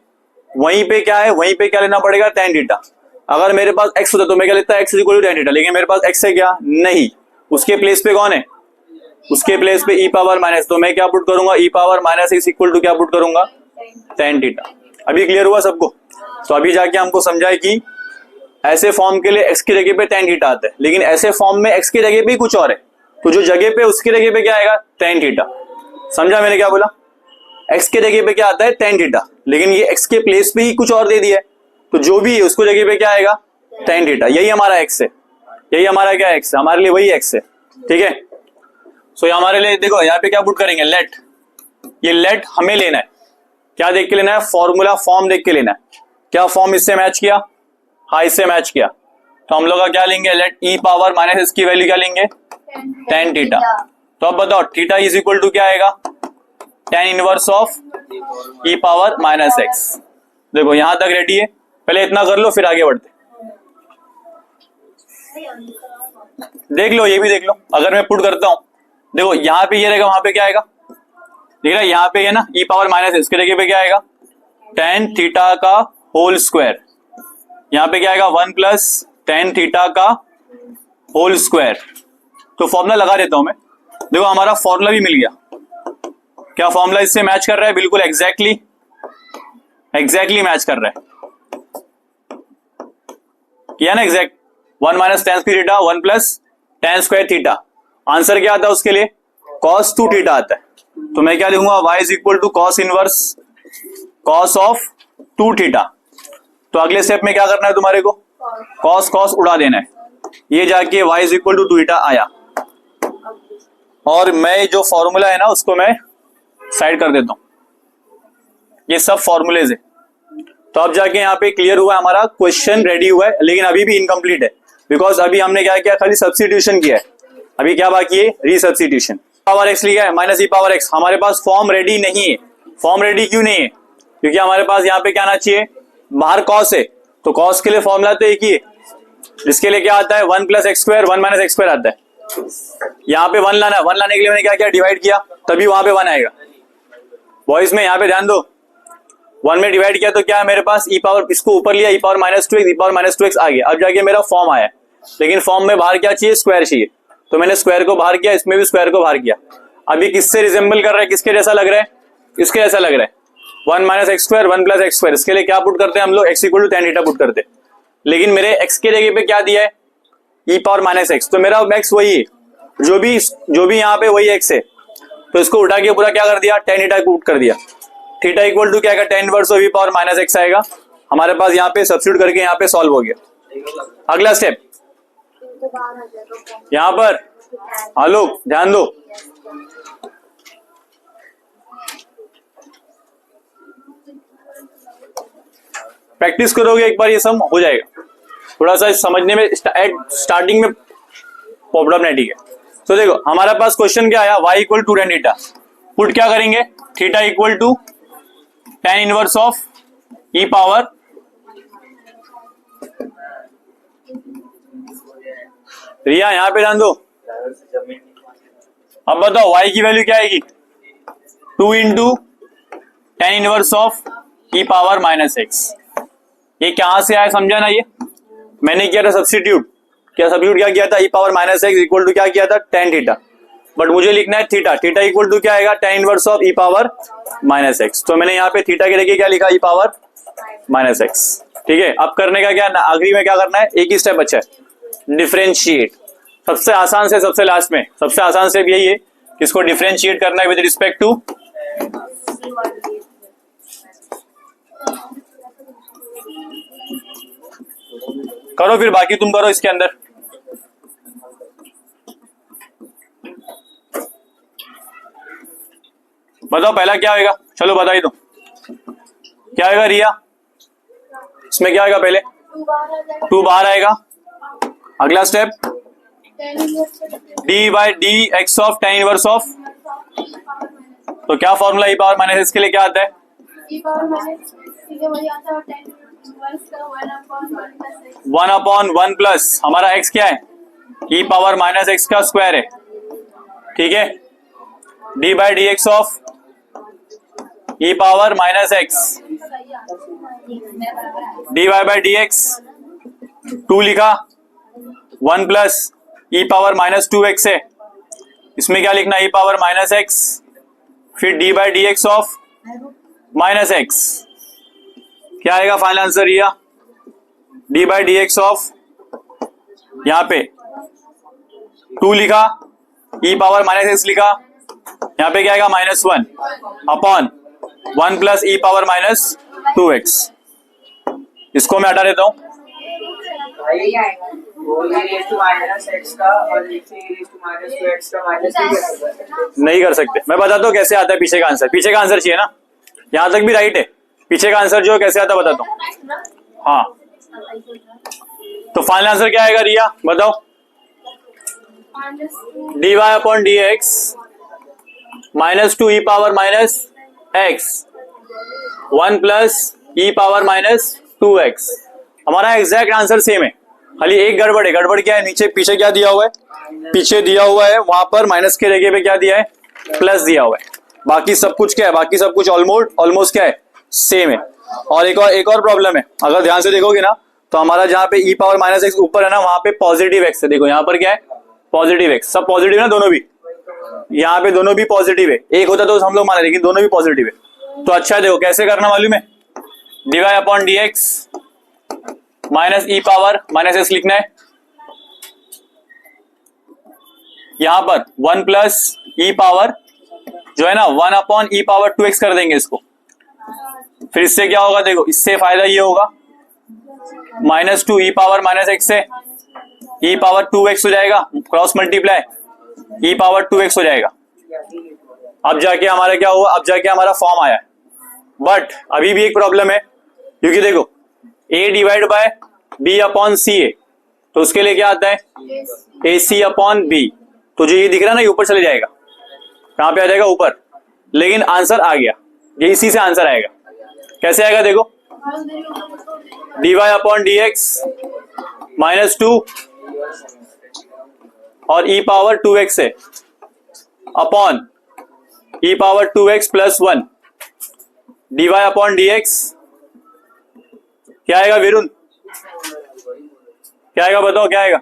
A: वहीं पे क्या है, वहीं पे क्या लेना पड़ेगा, tan थीटा। अगर मेरे पास x होता तो मैं क्या लेता, x equal to tan theta, लेकिन मेरे पास x है क्या, नहीं, उसके प्लेस पे कौन है, उसके प्लेस पे e पावर माइनस, तो मैं क्या पुट करूंगा, e power minus x equal to क्या पुट करूंगा, tan थीटा। अभी क्लियर हुआ सबको? तो अभी जाके हमको समझाए कि ऐसे फॉर्म के लिए x की जगह पे tan थीटा आता है, लेकिन ऐसे फॉर्म में x की जगह पे ही कुछ और है, तो जो जगह पे उसकी जगह पे क्या आएगा, tan थीटा। समझा मैंने क्या बोला, x के जगह पे क्या आता है, tan थीटा, लेकिन ये x के प्लेस पे ही कुछ और दे दिया है, तो जो भी है उसको जगह पे क्या आएगा, tan थीटा। यही हमारा x है, यही हमारा क्या x है, हमारे लिए वही x है, ठीक है। सो ये हमारे लिए देखो यहाँ पे क्या पुट करेंगे, लेट। ये लेट हमें लेना है, क्या देख के लेना है, फॉर्मूला फॉर्म देख के लेना है। क्या फॉर्म इससे मैच किया, हाँ इससे मैच किया, तो हम लोग का क्या लेंगे, लेट e पावर माइनस इसकी वैल्यू क्या लेंगे, tan थीटा। तो अब बताओ थीटा इज इक्वल टू क्या आएगा, tan inverse of e power minus x. देखो यहां तक रेडी है, पहले इतना कर लो फिर आगे बढ़ते। देख लो, ये भी देख लो, अगर मैं पुट करता हूं, देखो यहाँ पे ये रहेगा, वहां पे क्या आएगा, देख रहा है यहाँ पे है ना e पावर माइनस इसके जगह पे क्या आएगा, tan थीटा का होल स्क्वायर। यहाँ पे क्या आएगा, 1 प्लस tan थीटा का होल स्क्वायर। तो फॉर्मूला लगा देता हूं मैं, देखो हमारा फॉर्मूला भी मिल गया, क्या फॉर्मूला इससे मैच कर रहा है? बिल्कुल एग्जैक्टली मैच कर रहा है, किया ना exact. 1 minus tan square theta 1 plus tan square theta. Answer क्या आता है उसके लिए? cos 2 थीटा आता है। तो मैं क्या लिखूंगा? y is equal to cos इनवर्स cos ऑफ 2 थीटा। तो अगले स्टेप में क्या करना है तुम्हारे को? cos उड़ा देना है, ये जाके y is equal to 2 theta आया। और मैं जो फॉर्मूला है ना उसको मैं साइड कर देता हूं, ये सब फॉर्मूलेज है। तो अब जाके यहाँ पे क्लियर हुआ, हमारा क्वेश्चन रेडी हुआ है, लेकिन अभी भी इनकम्प्लीट है, बिकॉज अभी हमने क्या किया? खाली सब्स्टिट्यूशन किया है। अभी क्या बाकी है? रीसब्स्टिट्यूशन। पावर एक्स लिखा है माइनस ई पावर एक्स। हमारे पास फॉर्म रेडी नहीं है। फॉर्म रेडी क्यों नहीं है? क्योंकि हमारे पास यहाँ पे क्या आना चाहिए? बाहर कॉस है, तो कॉस के लिए फॉर्मूला तो एक ही है, जिसके लिए क्या आता है? 1 plus x square 1 minus x square आता है। यहाँ पे 1 लाना है, 1 लाने के लिए मैंने क्या किया? डिवाइड किया, तभी वहां पे 1 आएगा। बॉयज में यहाँ पे ध्यान दो, 1 में डिवाइड किया तो क्या है मेरे पास? ई पावर, इसको ऊपर लिया, ई पावर माइनस 2 एक्स, ई पावर माइनस 2 एक्स आ गया। अब जाके मेरा फॉर्म आया, लेकिन फॉर्म में बाहर क्या चाहिए? स्क्वायर चाहिए, तो मैंने स्क्वायर को बाहर किया, इसमें भी स्क्वायर को बाहर किया। अभी किससे रिजेंबल कर रहा है? किसके जैसा लग रहा है? इसके जैसा लग रहा है। 1 minus x square 1 plus x square, इसके लिए क्या पुट करते हैं हम लोग? X equal to tan theta put करते हैं। लेकिन मेरे एक्स के जगह पे क्या दिया है? ई पावर माइनस एक्स, तो मेरा एक्स वही है, जो भी यहाँ पे वही एक्स है, तो इसको उठा के पूरा क्या कर दिया? tan थीटा पुट कर दिया। थीटा इक्वल टू क्या आएगा? tan inverse of E power minus x आएगा। हमारे पास यहाँ पे सब्स्टिट्यूट करके यहाँ पे सॉल्व हो गया। अगला स्टेप यहाँ पर, हेलो ध्यान दो, प्रैक्टिस करोगे एक बार ये सब हो जाएगा। थोड़ा सा समझने में स्टार्टिंग में प्रॉब्लमेटिक है। तो देखो हमारे पास क्वेश्चन क्या आया? y equal to tan theta, put क्या करेंगे? Theta equal to tan inverse of E power Riya, यहां पे ध्यान दो। अब बताओ y की वैल्यू क्या आएगी? 2 into tan inverse of E power minus x. ये कहां से आया समझा ना? ये मैंने किया था सब्स्टिट्यूट। सब्स्टिट्यूट क्या किया था? E power minus x equal to क्या किया था? tan theta. बट मुझे लिखना है थीटा। थीटा इक्वल टू क्या आएगा? tan inverse of E power minus x. तो मैंने यहाँ पे थीटा के जगह क्या लिखा? ई पावर माइनस एक्स। ठीक है, अब करने का क्या? आखिरी में क्या करना है? एक ही स्टेप बचा है, डिफरेंशिएट। सबसे आसान से सबसे लास्ट में, सबसे आसान स्टेप यही है, इसको डिफरेंशिएट करना है विद रिस्पेक्ट टू करो, फिर बाकी तुम करो इसके अंदर। बताओ पहला क्या होगा? चलो बता ही दो क्या होगा रिया? इसमें क्या होगा? पहले 2 बाहर आएगा। अगला step D by d x of tan inverse of, तो क्या फॉर्मूला ई पावर माइनस एक्स के लिए क्या आता है? 1/1 प्लस हमारा x क्या है? ई पावर माइनस एक्स का स्क्वायर है। ठीक है, d by d x of E power minus x, d y by d x 2 लिखा, 1 plus e power minus 2 x है। इसमें क्या लिखना? ई पावर माइनस एक्स, फिर d by d x of minus x. क्या आएगा final answer? Riya d by d x of, यहाँ पे 2 लिखा, ई पावर माइनस एक्स लिखा, यहाँ पे क्या आएगा? -1 upon 1 plus e power minus 2x। इसको मैं हटा देता हूं। नहीं कर सकते, मैं बताता हूँ कैसे आता है पीछे का आंसर। पीछे का आंसर चाहिए ना, यहां तक भी राइट है। पीछे का आंसर जो है कैसे आता है बताता हूँ। हाँ, तो फाइनल आंसर क्या आएगा रिया बताओ? D y upon d x -2 e power minus x 1 plus e power minus 2x। हमारा एग्जैक्ट आंसर सेम है, खाली एक गड़बड़ है। गड़बड़ क्या है? नीचे पीछे क्या दिया हुआ है? पीछे दिया हुआ है, वहां पर माइनस के जगह पे क्या दिया है? प्लस दिया हुआ है। बाकी सब कुछ क्या है? बाकी सब कुछ ऑलमोस्ट क्या है? सेम है। और एक और प्रॉब्लम है, अगर ध्यान से देखोगे ना तो हमारा जहाँ पे ई पावर माइनस एक्स ऊपर है ना, वहां पे पॉजिटिव एक्स है। देखो यहाँ पर क्या है? पॉजिटिव एक्स, सब पॉजिटिव ना दोनों भी। यहाँ पे दोनों भी पॉजिटिव है, एक होता तो हम लोग माने, लेकिन दोनों भी पॉजिटिव है। तो अच्छा देखो कैसे करना मालूम है, dy upon dx minus e power minus x लिखना है। यहां पर 1 प्लस ई पावर जो है ना 1 अपॉन ई पावर 2x कर देंगे इसको। फिर इससे क्या होगा देखो, इससे फायदा ये होगा minus 2 e power minus x से ई पावर 2x हो जाएगा, cross multiply e power 2x हो जाएगा। अब जाके हमारा क्या हुआ, अब जाके हमारा फॉर्म आया। बट अभी भी एक प्रॉब्लम है, क्योंकि देखो a divide by b upon C A, तो उसके लिए क्या आता है ए सी अपॉन बी। तो जो ये दिख रहा है ना ये ऊपर चले जाएगा, कहां पे आ जाएगा ऊपर, लेकिन आंसर आ गया, ये इसी से आंसर आएगा। कैसे आएगा देखो, dy अपॉन dx माइनस 2 और e पावर 2x है upon e power 2x plus 1 dy upon dx क्या आएगा विरुण, क्या आएगा बताओ, क्या आएगा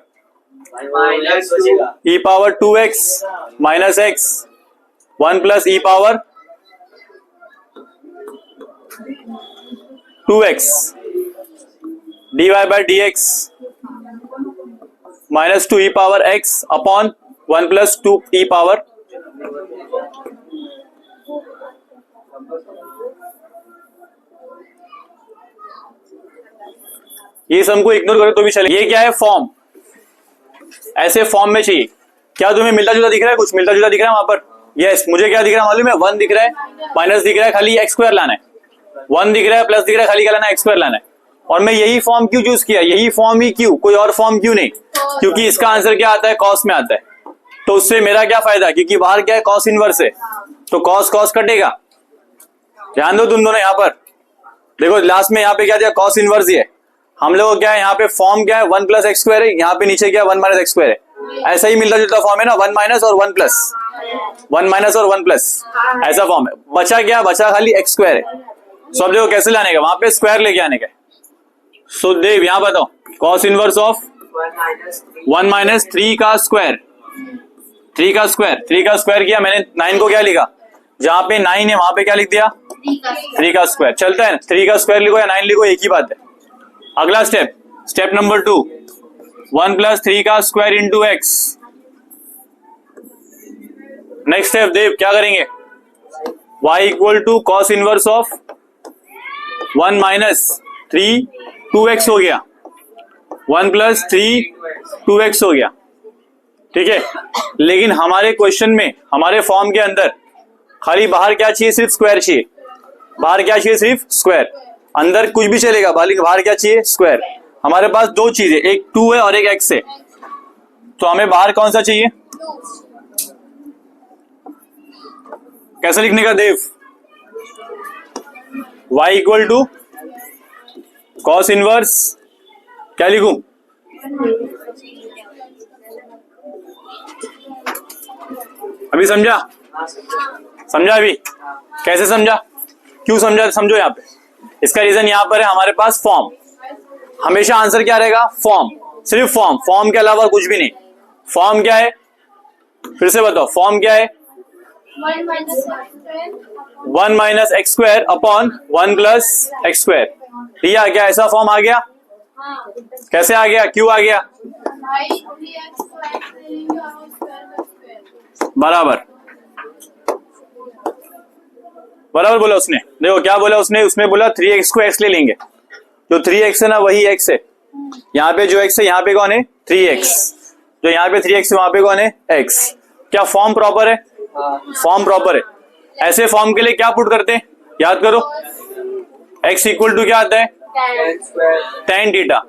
A: e power 2x minus x 1 plus e power 2x dy by dx minus 2 e power x upon 1 plus 2 e power. ये सबको इग्नोर करो तो भी चले। ये क्या है फॉर्म, ऐसे फॉर्म में चाहिए। क्या तुम्हें मिलता जुलता दिख रहा है, कुछ मिलता जुलता दिख रहा है वहां पर? यस, मुझे क्या दिख रहा है मालूम है, 1 दिख रहा है माइनस दिख रहा है, खाली एक्स स्क्वायर लाना है। 1 दिख रहा है प्लस दिख रहा है, खाली क्या लाना है, एक्स स्क्वायर लाना है। और मैं यही फॉर्म क्यों चूज किया, यही फॉर्म ही क्यों, कोई और फॉर्म क्यों नहीं, क्योंकि इसका आंसर क्या आता है, कॉस में आता है। तो उससे मेरा क्या फायदा, क्योंकि बाहर क्या है कॉस इनवर्स है, तो कॉस कॉस कटेगा। ध्यान दो तुम दोनों, यहाँ पर देखो लास्ट में यहाँ पे क्या दिया, कॉस इनवर्स ही है। हम लोग क्या है यहाँ पे फॉर्म क्या है 1 प्लस एक्स स्क्वायर है, यहाँ पे नीचे क्या 1 माइनस एक्स स्क्वायर है। ऐसा ही मिलता जुलता फॉर्म है ना, 1 माइनस और 1 प्लस, 1 माइनस और 1 प्लस, ऐसा फॉर्म है। बचा क्या, बचा खाली एक्स स्क्वायर है। सो अब देखो कैसे लाने का, वहां पे स्क्वायर लेके आने का। सो देव यहाँ बताओ, कॉस इनवर्स ऑफ 1 माइनस 3 का स्क्वायर, 3 का स्क्वायर, 3 का स्क्वायर किया मैंने, 9 को क्या लिखा, जहां पे 9 है वहां पे क्या लिख दिया 3 का स्क्वायर। चलता है 3 का स्क्वायर लिखो या 9 लिखो एक ही बात है। अगला स्टेप, स्टेप नंबर 2, 1 प्लस 3 का square into X. Next step Dev क्या करेंगे, y equal to cos inverse of 1 minus 3 2x हो गया, 1 प्लस 3 2x हो गया, ठीक है। लेकिन हमारे क्वेश्चन में, हमारे फॉर्म के अंदर खाली बाहर क्या चाहिए, सिर्फ स्क्वायर चाहिए। बाहर क्या चाहिए, सिर्फ स्क्वायर, अंदर कुछ भी चलेगा, बाहर क्या चाहिए, स्क्वायर। हमारे पास दो चीजें, एक 2 है और एक x है, तो हमें बाहर कौन सा चाहिए, कैसे लिखने का Dev, y equal to cos inverse, क्या लिखूं, अभी समझा, समझा अभी, कैसे समझा, क्यों समझा, समझो यहाँ पे। इसका रीजन यहाँ पर है, हमारे पास फॉर्म, हमेशा आंसर क्या रहेगा, फॉर्म, सिर्फ फॉर्म, फॉर्म के अलावा कुछ भी नहीं। फॉर्म क्या है, फिर से बताओ, फॉर्म क्या है, 1 minus x square upon 1 plus x square. ठीक है, क्या ऐसा फॉर्म आ गया, कैसे आ गया, क्यों आ गया, बराबर, बराबर बोला उसने। देखो क्या बोला उसने, उसने बोला 3x को x ले लेंगे, जो 3x है ना वही x है, यहाँ पे जो x है यहाँ पे कौन है 3x, जो यहाँ पे 3x है वहां पे कौन है x। क्या फॉर्म प्रॉपर है, फॉर्म प्रॉपर है। ऐसे फॉर्म के लिए क्या पुट करते हैं, याद करो, x इक्वल टू क्या आता है tan थीटा।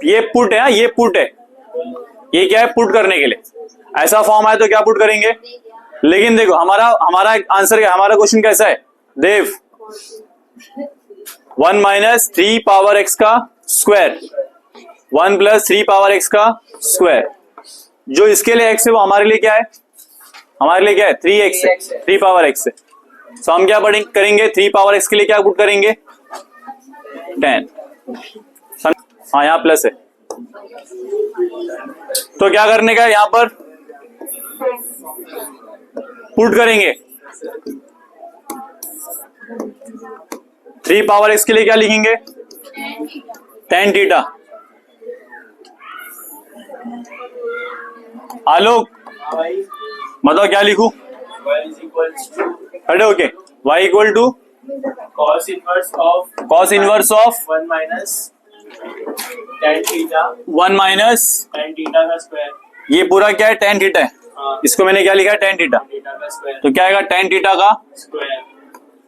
A: ये पुट है, ये पुट है, ये क्या है पुट करने के लिए। ऐसा फॉर्म आए तो क्या पुट करेंगे। लेकिन देखो हमारा आंसर क्या, हमारा क्वेश्चन कैसा है देव, 1 माइनस 3 पावर x का स्क्वायर, 1 प्लस 3 पावर x का स्क्वायर। जो इसके लिए x है वो हमारे लिए क्या है, हमारे लिए क्या है 3x है, 3 पावर x है। तो हम क्या करेंगे, 3 पावर x के लिए क्या पुट करेंगे 10। हाँ यहाँ प्लस है, तो क्या करने का है यहाँ पर, पुट करेंगे 3 पावर x के लिए क्या लिखेंगे? tan theta. आलोक बताओ क्या लिखूं? खड़े होके y equal to
C: cos inverse of 1 minus tan theta
A: 1 minus
C: tan theta का square
A: ये पूरा क्या है? tan थीटा है।
C: हाँ,
A: इसको मैंने क्या लिखा है? tan theta.
C: theta का square
A: तो क्या आएगा? tan थीटा का
C: square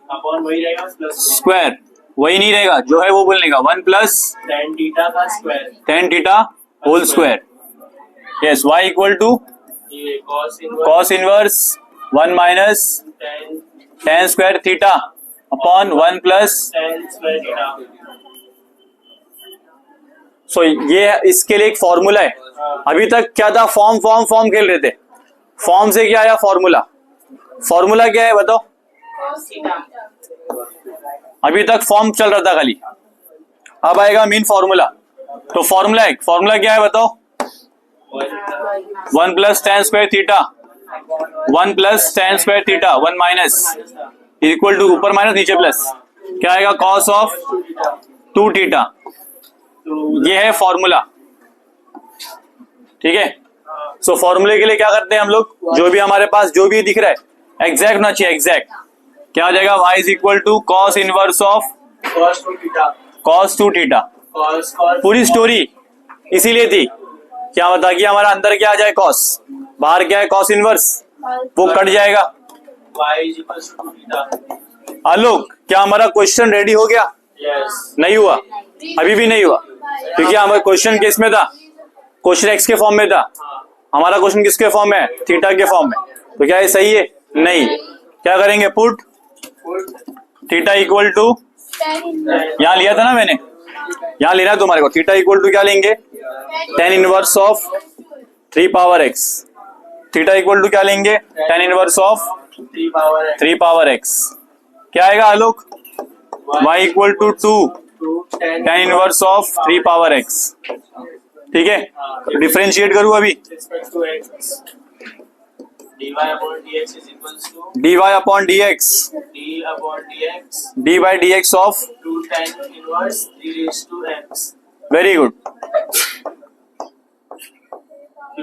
C: अपॉन वही रहेगा प्लस
A: स्क्वायर। वही नहीं रहेगा, जो है वो बोलने का 1 प्लस
C: tan theta का square
A: tan theta whole square. Yes, y equal to
C: ये
A: cos inverse 1 minus
C: tan
A: tan square theta upon 1 plus.
C: tan square theta
A: सो ये इसके लिए एक फॉर्मूला है। अभी तक क्या था? फॉर्म फॉर्म फॉर्म खेल रहे थे। फॉर्म से क्या आया? फॉर्मूला। फॉर्मूला क्या है बताओ? अभी तक फॉर्म चल रहा था खाली, अब आएगा मेन फॉर्मूला। तो फॉर्मूला क्या है बताओ? 1 plus tan square theta 1 plus tan square theta 1 minus equal to ऊपर माइनस नीचे प्लस क्या आएगा? cos of 2 theta. ये है फॉर्मूला, ठीक है। सो फॉर्मूले के लिए क्या करते हैं हम लोग? जो भी हमारे पास जो भी दिख रहा है एग्जैक्ट होना चाहिए। एग्जैक्ट क्या हो जाएगा? y is equal to cos inverse of
C: cos 2 theta
A: cos 2 theta.
C: cos
A: पूरी स्टोरी इसीलिए थी, क्या बता कि हमारा अंदर क्या आ जाए? cos, बाहर क्या है? cos इनवर्स, वो कट जाएगा।
C: y is equals to 2 theta
A: आलोक क्या हमारा क्वेश्चन रेडी हो गया?
C: yes
A: नहीं हुआ, अभी भी नहीं हुआ, क्योंकि हमारा क्वेश्चन किस में था? क्वेश्चन x के फॉर्म में था। हमारा क्वेश्चन किसके फॉर्म में है? थीटा के फॉर्म में। तो क्या ये सही है? नहीं। क्या करेंगे? पुट थीटा इक्वल टू, यहाँ लिया था ना मैंने, यहाँ लेना है तुम्हारे को। थीटा इक्वल टू क्या लेंगे? tan inverse of 3 power x। Theta equal to क्या लेंगे? tan inverse of
C: 3 power x
A: 3 power x। क्या आएगा Alok? y equal to 2 tan inverse of 3 power x। ठीक है, डिफरेंशिएट करूं अभी।
C: respect to x dy upon dx is equals to
A: dy upon dx
C: d upon dx
A: d by dx of
C: 2 tan inverse 3 raised to x
A: very good,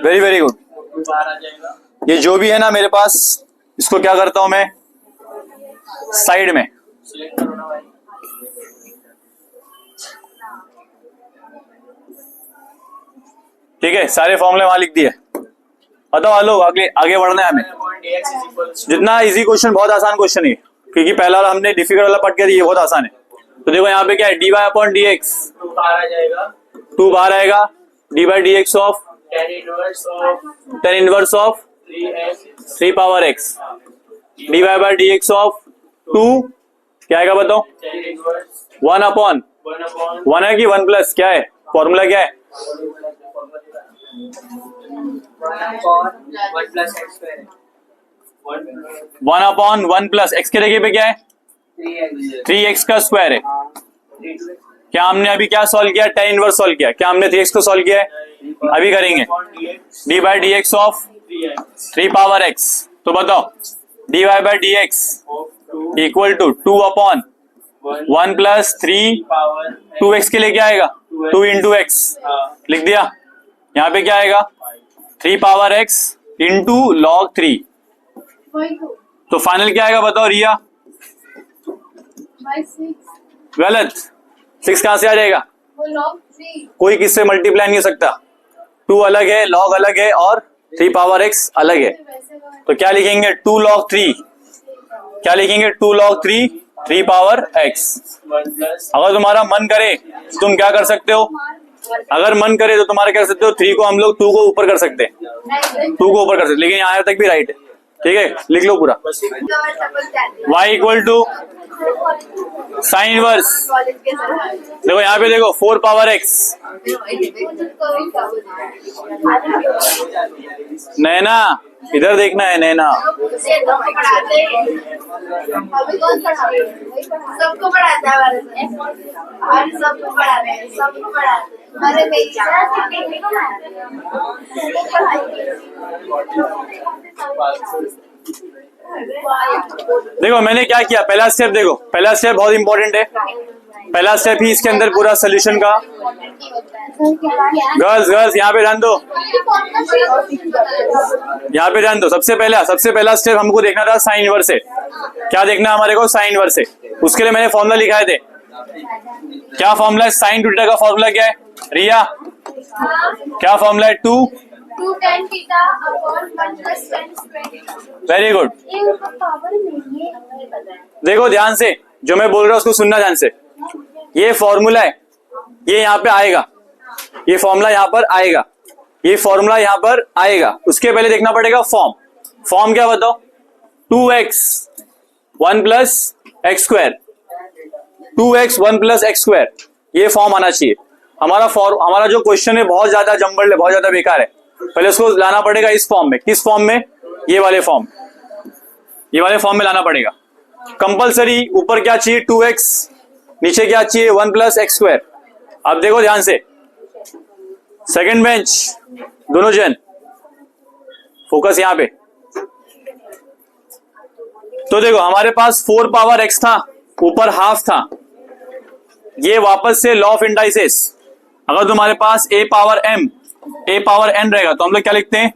A: very very good.
C: तो बाहर आ जाएगा
A: ये जो भी है ना मेरे पास, इसको क्या करता हूं मैं? साइड में
C: सिलेक्ट करो ना भाई
A: ठीक है, सारे फॉर्मूले वहां लिख दिए। बताओ आलोक, आगे बढ़ना है हमें।
C: upon dx is equals to
A: जितना इजी क्वेश्चन, बहुत आसान क्वेश्चन है, क्योंकि पहला वाला हमने डिफिकल्ट वाला पढ़ के दिया, ये बहुत आसान है। तो देखो यहाँ पे क्या है? dy अपॉन dx
C: 2 बाहर आ जाएगा
A: 2 बाहर आएगा, d by dx of
C: tan inverse of 3x
A: 3 power x dy by dx of 2 क्या आएगा बताओ?
C: tan inverse
A: 1 अपॉन
C: 1 upon
A: 1 है कि 1 प्लस? क्या है फॉर्मूला? क्या है?
C: 1 plus x square
A: 1 upon 1 plus x के जगह पे क्या है? 3x का स्क्वायर है। क्या हमने अभी क्या सॉल्व किया? tan इनवर्स सॉल्व किया। क्या हमने 3x को सॉल्व किया है? अभी करेंगे d by dx of 3 power x। तो बताओ dy by dx equal to 2 upon 1 plus 3 2x के लिए क्या आएगा? 2 इंटू एक्स लिख दिया। यहाँ पे क्या आएगा? 3 पावर x इंटू लॉग 3। तो फाइनल क्या आएगा बताओ रिया? गलत, 6 कहां से आ जाएगा? कोई किससे मल्टीप्लाई नहीं हो सकता। 2 अलग है, लॉग अलग है, और 3 पावर x अलग है। तो क्या लिखेंगे? 2 लॉग 3। क्या लिखेंगे? 2 लॉग 3 3 पावर x। अगर तुम्हारा मन करे तो तुम क्या कर सकते हो? अगर मन करे तो तुम्हारा क्या कर सकते हो? 3 को हम लोग 2 को ऊपर कर सकते हैं, 2 को ऊपर कर सकते, लेकिन यहाँ तक भी राइट है। ठीक है, लिख लो पूरा। y equal to sine inverse, देखो यहाँ पे देखो 4 पावर x। नैना इधर देखना है, नैना
B: सबको पढ़ाता है, सबको पढ़ाते हैं, सबको पढ़ाते हैं। अरे मेरी
A: देखो मैंने क्या किया, पहला स्टेप देखो, पहला स्टेप बहुत इंपॉर्टेंट है। पहला स्टेप ही इसके अंदर पूरा सोल्यूशन का। गर्ल्स यहाँ पे ध्यान दो, यहाँ पे ध्यान दो। सबसे पहला स्टेप हमको देखना था साइन इनवर्स से। क्या देखना है हमारे को? साइन इनवर्स से। उसके लिए मैंने फॉर्मूला लिखाए थे। क्या फॉर्मूला है? साइन टू थीटा का फॉर्मूला क्या है रिया? क्या फॉर्मूला है? 2
B: tan theta upon 1 plus tan square।
A: Very good.
B: ये उसका पावर नहीं है, हमें पता है।
A: देखो ध्यान से, जो मैं बोल रहा हूँ उसको सुनना ध्यान से। ये फॉर्मूला है, ये यहाँ पे आएगा, ये फॉर्मूला यहाँ पर आएगा, ये फॉर्मूला यहाँ पर आएगा। उसके पहले देखना पड़ेगा फॉर्म क्या बताओ? 2x 1 plus x square, 2x 1 plus x square, ये फॉर्म आना चाहिए। हमारा जो क्वेश्चन है बहुत ज्यादा जम्बल्ड है, बहुत ज्यादा बेकार है। पहले उसको लाना पड़ेगा इस फॉर्म में। किस फॉर्म में? ये वाले फॉर्म में लाना पड़ेगा कंपलसरी। ऊपर क्या चाहिए? 2x, नीचे क्या चाहिए? 1 प्लस एक्स स्क्वायर। अब देखो ध्यान से, सेकंड बेंच दोनों जन फोकस यहाँ पे। तो देखो हमारे पास 4 पावर x था, ऊपर हाफ था। ये वापस से लॉ ऑफ इंडाइसेस, अगर तुम्हारे पास a पावर n रहेगा तो हम लोग क्या लिखते हैं?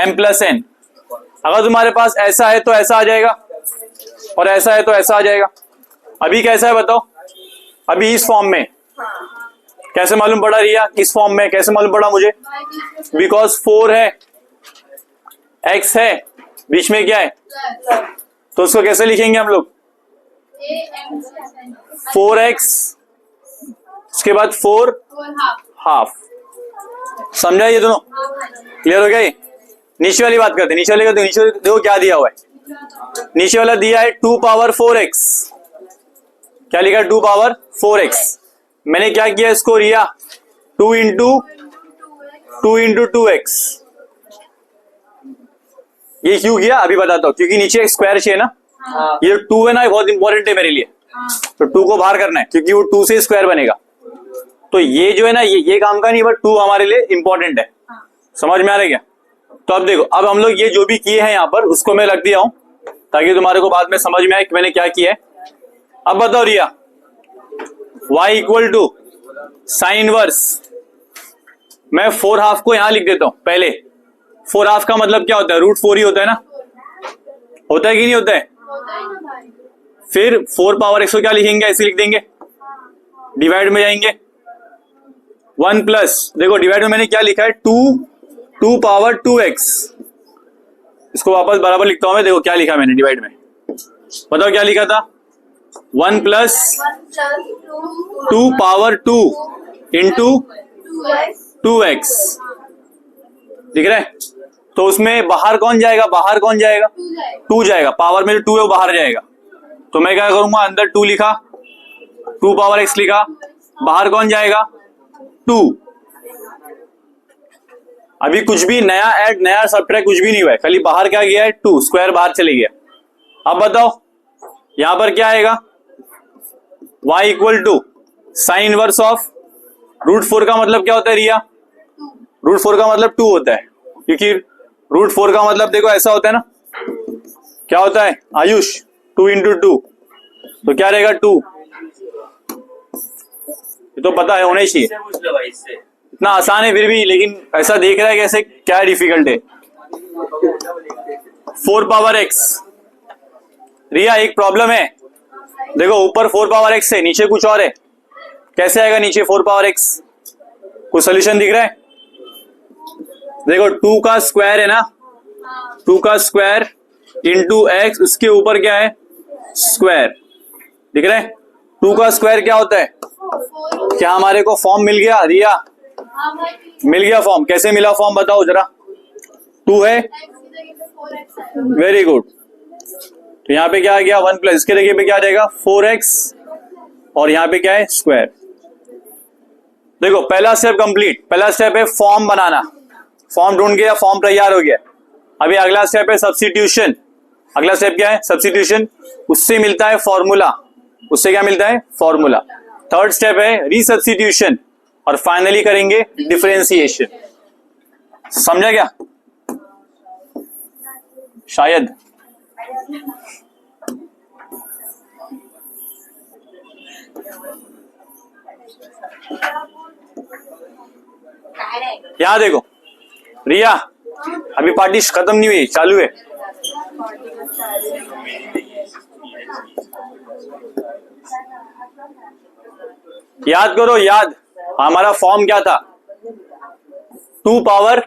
A: m plus n। अगर तुम्हारे पास ऐसा है तो ऐसा आ जाएगा, और ऐसा है तो ऐसा आ जाएगा। अभी कैसा है बताओ? अभी इस फॉर्म में कैसे मालूम पड़ा रिया? इस फॉर्म में कैसे मालूम पड़ा मुझे? बिकॉज 4 है, x है, बीच में क्या है? तो उसको कैसे लिखेंगे हम लोग? 4x, उसके बाद 4 हाफ। समझा ये दोनों? क्लियर हो गया ये? नीचे वाली बात करते हैं। नीचे देखो क्या दिया हुआ है। नीचे वाला दिया है 2 पावर 4x। क्या लिखा है? 2 पावर 4x। मैंने क्या किया इसको रिया? 2 इंटू 2x। ये क्यों किया अभी बताता हूं, क्योंकि नीचे एक स्क्वायर चाहिए ना। ये 2 है ना, बहुत इंपॉर्टेंट है मेरे लिए। तो 2 को बाहर करना है, क्योंकि वो 2 से स्क्वायर बनेगा। तो ये जो है ना, ये काम का नहीं, बट 2 हमारे लिए इंपॉर्टेंट है। समझ में आ रहा है क्या? तो अब देखो, अब हम लोग ये जो भी किए हैं यहाँ पर, उसको मैं रख दिया हूं ताकि तुम्हारे को बाद में समझ में आए कि मैंने क्या किया है। अब बताओ Riya, y equal to sine inverse. मैं 4 हाफ को यहां लिख देता हूं पहले। 4 हाफ का मतलब क्या होता है? √4 ही होता है ना? होता है कि नहीं होता है? फिर 4 पावर x को क्या लिखेंगे? ऐसे लिख देंगे, डिवाइड में जाएंगे 1 प्लस, देखो डिवाइड में मैंने क्या लिखा है? 2 पावर 2x। इसको वापस बराबर लिखता हूं मैं। देखो क्या लिखा मैंने डिवाइड में, बताओ क्या लिखा था? 1 प्लस 2 पावर 2 इंटू 2x। दिख रहा है? तो उसमें बाहर कौन जाएगा? 2 जाएगा। पावर में जो 2 है वो बाहर जाएगा। तो मैं क्या करूंगा? अंदर 2 लिखा, 2 पावर x लिखा, बाहर कौन जाएगा? 2। अभी कुछ भी नया ऐड, नया सब्ट्रैक्ट कुछ भी नहीं हुआ है, खाली बाहर क्या गया है? 2, स्क्वायर बाहर चले गया। अब बताओ यहां पर क्या आएगा? y equal to sine inverse of √4 का मतलब क्या होता है रिया? √4 का मतलब 2 होता है, क्योंकि √4 का मतलब देखो ऐसा होता है ना, क्या होता है आयुष? 2 इंटू 2, तो क्या रहेगा? 2। ये तो पता है, होना ही चाहिए। इतना आसान है फिर भी, लेकिन ऐसा देख रहा है कैसे, क्या डिफिकल्ट है? 4 पावर x। रिया एक प्रॉब्लम है, देखो ऊपर 4 पावर x है, नीचे कुछ और है। कैसे आएगा नीचे 4 पावर x? कोई सोल्यूशन दिख रहा है? देखो 2 का स्क्वायर है ना, 2 का स्क्वायर इंटू x, उसके ऊपर क्या है? स्क्वायर। दिख रहा है? 2 का स्क्वायर क्या होता है? क्या हमारे को फॉर्म मिल गया रिया? मिल गया फॉर्म। कैसे मिला फॉर्म बताओ जरा? 2 है, वेरी गुड। तो यहाँ पे क्या आ गया? 1 प्लस, इसके जगह पे क्या आ जाएगा? 4x, और यहाँ पे क्या है? स्क्वायर। देखो पहला स्टेप कंप्लीट। पहला स्टेप है फॉर्म बनाना। फॉर्म ढूंढ गया, फॉर्म तैयार हो गया। अभी अगला स्टेप है सब्स्टिट्यूशन। अगला स्टेप क्या है? सब्स्टिट्यूशन। उससे मिलता है फॉर्मूला। उससे क्या मिलता है? फॉर्मूला। थर्ड स्टेप है रीसब्स्टिट्यूशन। और फाइनली करेंगे डिफरेंशिएशन। समझा क्या? शायद यहां देखो रिया, अभी पार्टी खत्म नहीं हुई, चालू है। याद करो, याद हमारा फॉर्म क्या था? 2 पावर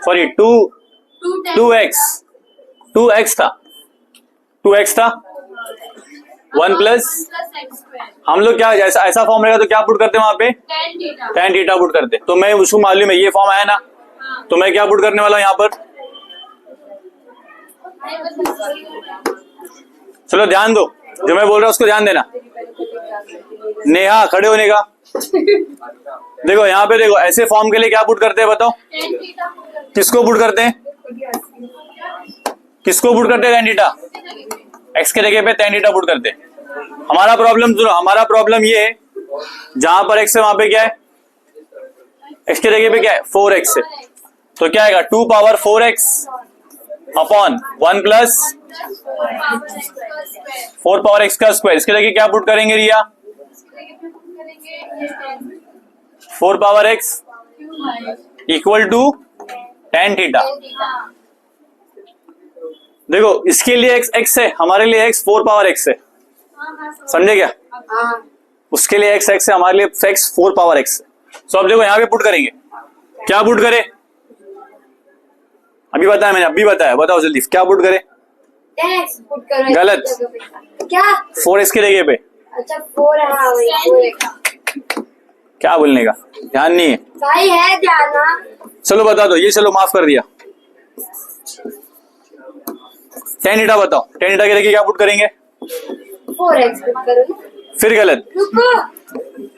A: सॉरी 2x था, 2x था 1 प्लस, हम लोग क्या जैसा ऐसा फॉर्म रहेगा तो क्या पुट करते हैं वहां पे? tan थीटा पुट करते। तो मैं उसको मालूम है ये फॉर्म आया ना, तो मैं क्या पुट करने वाला हूं यहाँ पर? चलो ध्यान दो, जो मैं बोल रहा हूं उसको ध्यान देना। नेहा खड़े होने का। देखो यहाँ पे देखो, ऐसे फॉर्म के लिए क्या पुट करते हैं बताओ? किसको पुट करते हैं? किसको पुट करते हैं? tan theta. x के जगह पे tan थीटा पुट करते हैं। हमारा प्रॉब्लम सुनो, हमारा प्रॉब्लम ये है जहां पर x है वहां पे क्या है? x के जगह पे क्या है? 4x है। तो क्या आएगा? 2 power 4x upon 1 plus 4 power x का स्क्वायर। इसके जगह क्या पुट करेंगे Riya? 4 power x equal to tan theta. देखो इसके लिए x है, हमारे लिए x 4 पावर x है। समझे क्या? उसके लिए x है, हमारे लिए x 4 पावर x है। सो अब देखो यहाँ पे पुट करेंगे, क्या पुट करें? अभी बताया मैंने, अभी बताया, बताओ जल्दी क्या पुट करें?
B: पुट करो।
A: गलत।
B: क्या?
A: 4x के जगह पे।
B: अच्छा 4 है, हाँ वही 4 है।
A: क्या बोलने का ध्यान नहीं है
B: भाई, है ध्यान।
A: चलो बता दो ये, चलो माफ कर दिया। tan थीटा बताओ, tan थीटा के जगह क्या पुट करेंगे?
B: 4x पुट करो।
A: फिर गलत।
B: रुको,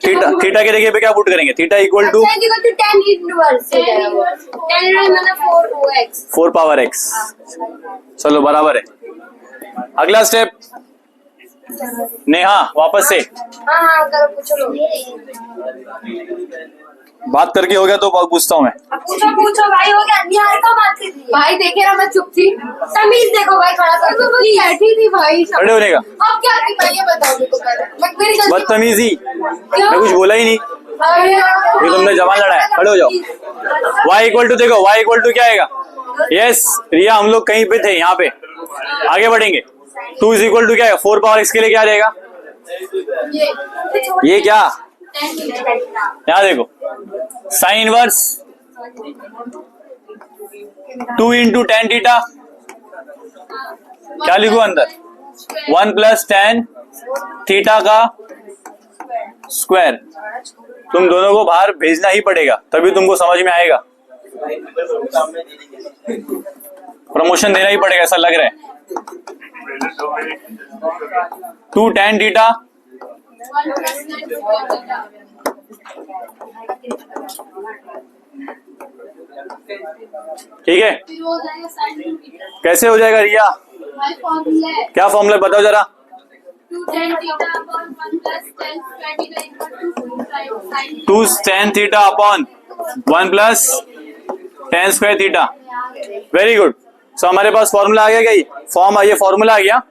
A: थीटा के जगह पे क्या पुट करेंगे? Theta equal to
B: tan inverse हो जाएगा। tan इनवर्स मतलब 4x।
A: 4 power x। चलो बराबर है। अगला स्टेप नेहा वापस से
B: हाँ करो, पूछो लो।
A: बात करके हो गया तो पूछता हूँ मैं।
B: पूछो भाई, हो गया। निहार का बात कर रही है भाई, देखे ना मैं चुप थी। तमीज देखो भाई, खड़ा कर दो। बैठी थी भाई,
A: खड़े होने का।
B: अब क्या की भाई, ये बताओ मेरे को पहले। मैं मेरी गलती।
A: बदतमीजी, मैं कुछ बोला ही नहीं, ये तुमने जवान लड़ा है। खड़े हो जाओ। y इक्वल टू देखो, y इक्वल टू क्या आएगा? यस रिया, हम लोग कहीं पे थे, यहाँ पे आगे बढ़ेंगे। 2 इज इक्वल टू क्या है? 4 पावर x के लिए क्या रहेगा? ये क्या? यहाँ देखो sine inverse 2 into tan theta, क्या लिखू अंदर? 1 प्लस tan थीटा का स्क्वायर। तुम दोनों को बाहर भेजना ही पड़ेगा, तभी तुमको समझ में आएगा। प्रमोशन देना ही पड़ेगा, ऐसा लग रहा है। 2 tan थीटा ठीक है। कैसे हो जाएगा रिया? क्या फॉर्मूला बताओ जरा। 2 tan theta upon 1 plus tan square theta. Very good. So हमारे पास फॉर्मूला आ गया। क्या ये फॉर्मूला आ गया।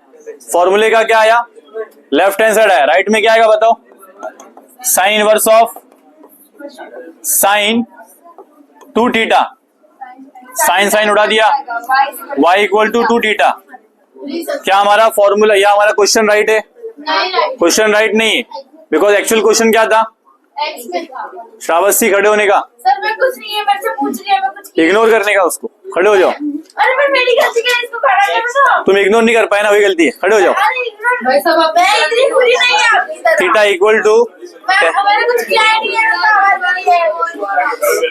A: फॉर्मूले का क्या आया? लेफ्ट हैंड साइड आया, राइट में क्या आएगा बताओ? Sine inverse of sine 2 theta. Sine उड़ा दिया, y इक्वल टू 2 थीटा। क्या हमारा फॉर्मूला या हमारा क्वेश्चन राइट है? क्वेश्चन राइट नहीं है, बिकॉज एक्चुअल क्वेश्चन क्या था? श्रावस्ती खड़े होने का।
B: सर मैं कुछ नहीं है, मेरे से पूछ रही है, मैं कुछ
A: इग्नोर करने का उसको। खड़े हो जाओ।
B: अरे पर मेरी गलती क्या है, इसको खड़ा कर दो।
A: तुम इग्नोर नहीं कर पाए ना, वही गलती है। खड़े हो जाओ।
B: भाई साहब मैं इतनी बुरी नहीं है आपकी तरह।
A: थीटा इक्वल टू,
B: मैंने कुछ किया ही नहीं है।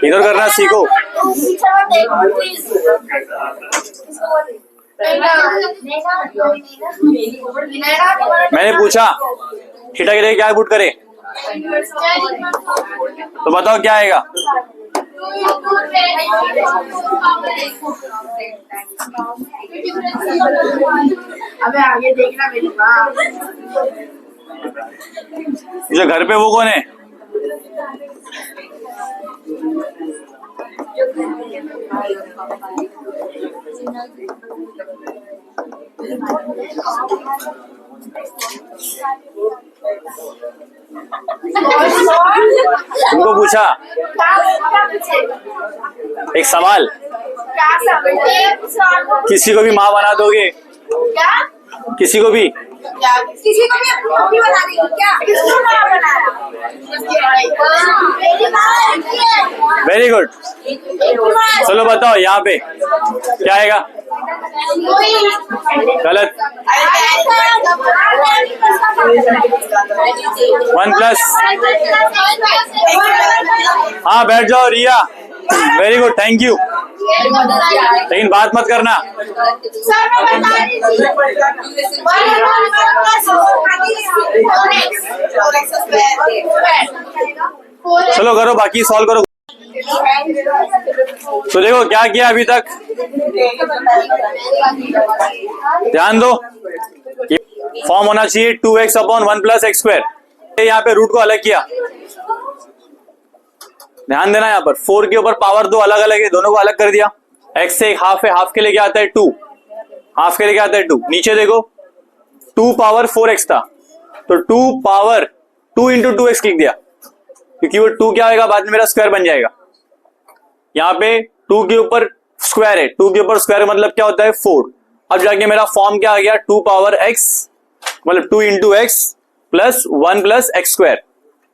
A: इग्नोर करना सीखो। मैंने पूछा थीटा के लिए क्या पुट करे, तो बताओ क्या आएगा?
B: अबे आगे देखना मेरी बात।
A: जो घर पे वो कौन है? तुमको पूछा एक सवाल, किसी को भी माँ बना दोगे? किसी को भी?
B: किसी को भी अपनी मम्मी बना देगी क्या? किसको माँ बनाया?
A: Very good. चलो बताओ यहाँ पे क्या आएगा? गलत। 1+। हाँ बैठ जाओ रिया, वेरी गुड, थैंक यू। लेकिन बात मत करना। चलो करो, बाकी सॉल्व करो। तो देखो क्या किया अभी तक, ध्यान दो। फॉर्म होना चाहिए 2x अपॉन 1 + x²। यहाँ पे रूट को अलग किया, ध्यान देना। यहाँ पर 4 के ऊपर पावर 2 अलग अलग है, दोनों को अलग कर दिया। x से एक हाफ है, हाफ के लिए क्या आता है 2, हाफ के लिए क्या आता है 2। नीचे देखो 2 पावर 4x था, तो 2 पावर 2 × 2x लिख दिया, क्योंकि वो 2 क्या होगा बाद में मेरा स्क्वायर बन जाएगा। यहाँ पे 2 के ऊपर स्क्वायर है, 2 के ऊपर स्क्वायर मतलब क्या होता है 4। अब जाके मेरा फॉर्म क्या आ गया 2 पावर x मतलब 2 × x प्लस 1 + x²,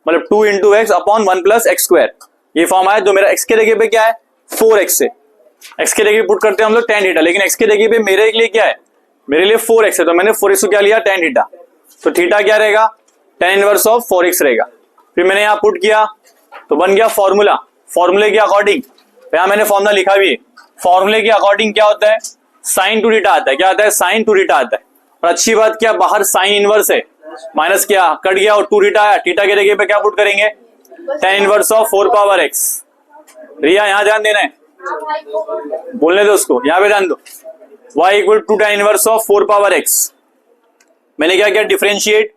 A: मतलब 2 × x अपॉन 1 + x²। ये फॉर्म आया। जो मेरा x के जगह पे क्या है 4x है, x के जगह पुट करते हैं हम लोग tan थीटा, लेकिन x के जगह पे मेरे लिए क्या है, मेरे लिए 4x है, तो मैंने 4x को क्या लिया tan थीटा। तो थीटा क्या रहेगा tan इनवर्स ऑफ 4x रहेगा। फिर मैंने यहाँ पुट किया तो बन गया फॉर्मूला। फॉर्मूले के अकॉर्डिंग यहाँ मैंने फॉर्मूला लिखा भी है। फॉर्मूले के अकॉर्डिंग क्या होता है sin 2 थीटा आता है। क्या आता है sin 2 थीटा आता है। और अच्छी बात क्या बाहर sin इनवर्स है, माइनस क्या कट गया और 2 थीटा आया। थीटा के जगह पे क्या पुट करेंगे tan inverse of 4 power x। रिया यहाँ ध्यान देना है, बोलने दो उसको, यहाँ पे ध्यान दो। y = tan inverse of 4 power x। मैंने क्या किया डिफरेंशिएट,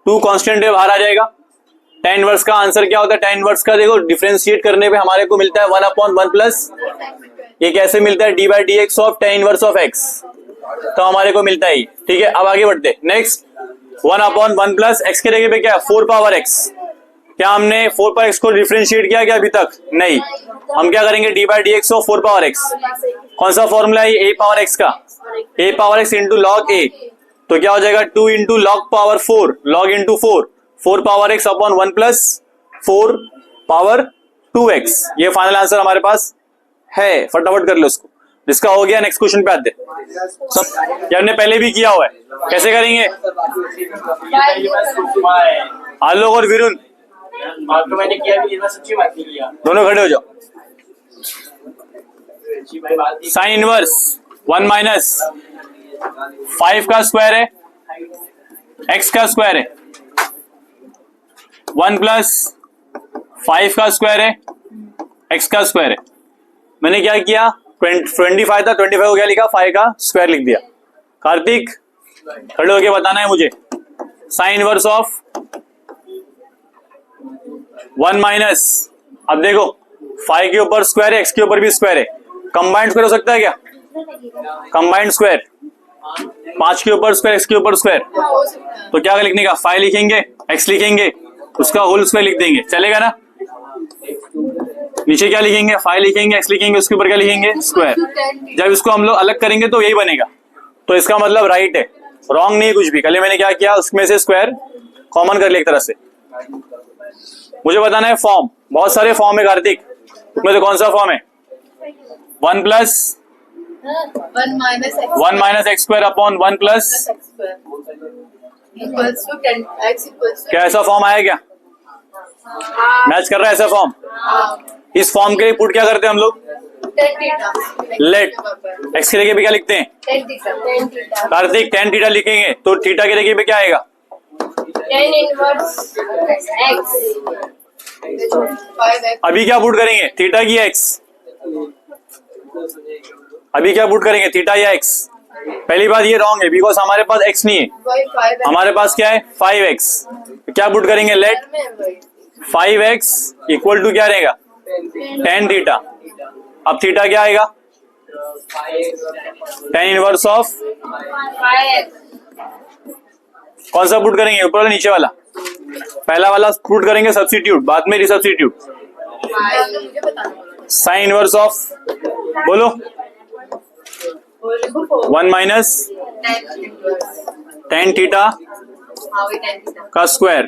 A: 2 कांस्टेंट है बाहर आ जाएगा। tan इनवर्स का आंसर क्या होता है, tan इनवर्स का देखो डिफरेंशिएट करने पे हमारे को मिलता है 1/1+, ये कैसे मिलता है d/dx of tan inverse of x, तो हमारे को मिलता है। ठीक है, अब आगे बढ़ते। नेक्स्ट 1/1+ x के जगह पे क्या है 4 पावर x। क्या हमने 4 पावर x को डिफरेंशिएट किया क्या अभी तक? नहीं। हम क्या करेंगे d/dx ऑफ 4 पावर x। कौन सा फॉर्मूला है a पावर x का, a power x into log a, तो क्या हो जाएगा 2 × log power 4, log into 4 power x upon 1 + 4 power 2x। ये फाइनल आंसर हमारे पास है, फटाफट कर लो उसको। जिसका हो गया नेक्स्ट क्वेश्चन पे आते। सब ये हमने पहले भी किया हुआ है, कैसे करेंगे? आलोक और विरुण
C: बात तो मैंने किया भी, सच्ची बात नहीं किया।
A: दोनों खड़े हो जाओ।
C: भाई बात
A: साइन इनवर्स 1 - 5 का स्क्वायर है, x का स्क्वायर है, 1 + 5 का स्क्वायर है, x का स्क्वायर है। मैंने क्या किया 25 था, 25 को क्या लिखा 5 का स्क्वायर लिख दिया। कार्तिक खड़े होके बताना है मुझे। साइन इनवर्स ऑफ 1 - अब देखो 5 के ऊपर स्क्वायर है, x के ऊपर भी स्क्वायर है, कंबाइंड स्क्वायर हो सकता है क्या? कंबाइंड स्क्वायर 5 के ऊपर स्क्वायर, x के ऊपर स्क्वायर, तो क्या लिखने का 5 लिखेंगे, x लिखेंगे, उसका होल स्क्वायर लिख देंगे, चलेगा ना? नीचे क्या लिखेंगे 5 लिखेंगे, x लिखेंगे, उसके ऊपर क्या लिखेंगे स्क्वायर। जब इसको हम लोग अलग करेंगे तो यही बनेगा, तो इसका मतलब राइट है, रॉन्ग नहीं है कुछ भी। कल मैंने क्या किया उसमें से स्क्वायर कॉमन कर लिया एक तरह से। मुझे बताना है फॉर्म, बहुत सारे फॉर्म है कार्तिक, उसमें से कौन सा फॉर्म है 1 + 1 - x² अपॉन 1 + क्या ऐसा फॉर्म आया क्या? मैच कर रहा है ऐसा फॉर्म? इस फॉर्म के लिए पुट क्या करते हैं हम लोग लेट x के जगह पे क्या लिखते हैं कार्तिक tan थीटा लिखेंगे, तो थीटा के जगह पे क्या आएगा
B: tan इनवर्स x।
A: अभी क्या पुट करेंगे थीटा की x, अभी क्या पुट करेंगे थीटा या x। पहली बात ये रॉन्ग है बिकॉज हमारे पास x नहीं है, हमारे पास क्या है 5x। क्या पुट करेंगे लेट 5x = क्या रहेगा tan थीटा। अब थीटा क्या आएगा? tan इनवर्स ऑफ कौन सा पुट करेंगे, ऊपर वाला नीचे वाला? पहला वाला पुट करेंगे सब्स्टिट्यूट, बाद में रिसब्स्टिट्यूट। साइन इनवर्स ऑफ बोलो 1 माइनस tan थीटा का स्क्वायर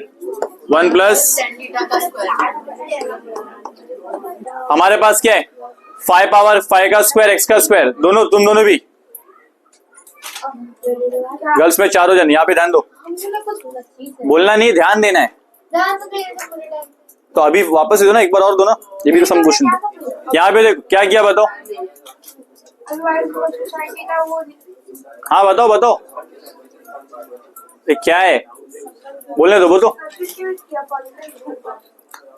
A: 1 प्लस हमारे पास क्या है 5 पावर 5 का स्क्वायर x का स्क्वायर, दोनों तुम दोनों भी गर्ल्स में चारों जन यहाँ पे ध्यान दो, बोलना नहीं ध्यान देना है। तो अभी वापस दो ना, एक बार और दो ना, ये भी तो सम क्वेश्चन। यहाँ पे देखो क्या किया बताओ, हाँ बताओ बताओ ये क्या है, बोलने दो बोलो।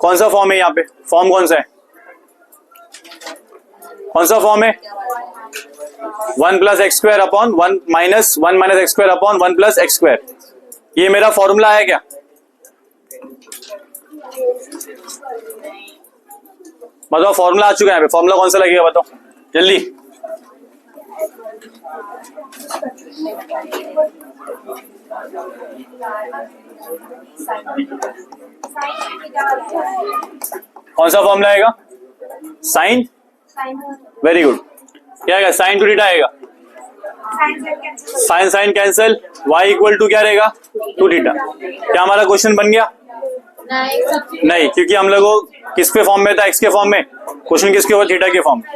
A: कौन सा फॉर्म है यहाँ पे, फॉर्म कौन सा है, कौन सा फॉर्म है? 1 plus x square upon 1 minus x square upon 1 plus x square, ये मेरा फॉर्मूला है क्या? बताओ फॉर्मूला आ चुका है यहाँ पे, फॉर्मूला कौन सा लगेगा बताओ जल्दी। कौन सा फॉर्मूला आएगा? Sine, very good. क्या आएगा? साइन टू थीटा आएगा, sine sine cancel, y equal to क्या रहेगा 2 थीटा। क्या हमारा क्वेश्चन बन गया? नहीं, क्योंकि हम लोग किसके फॉर्म में था, x के फॉर्म में, क्वेश्चन किसके हुआ? थीटा के फॉर्म में।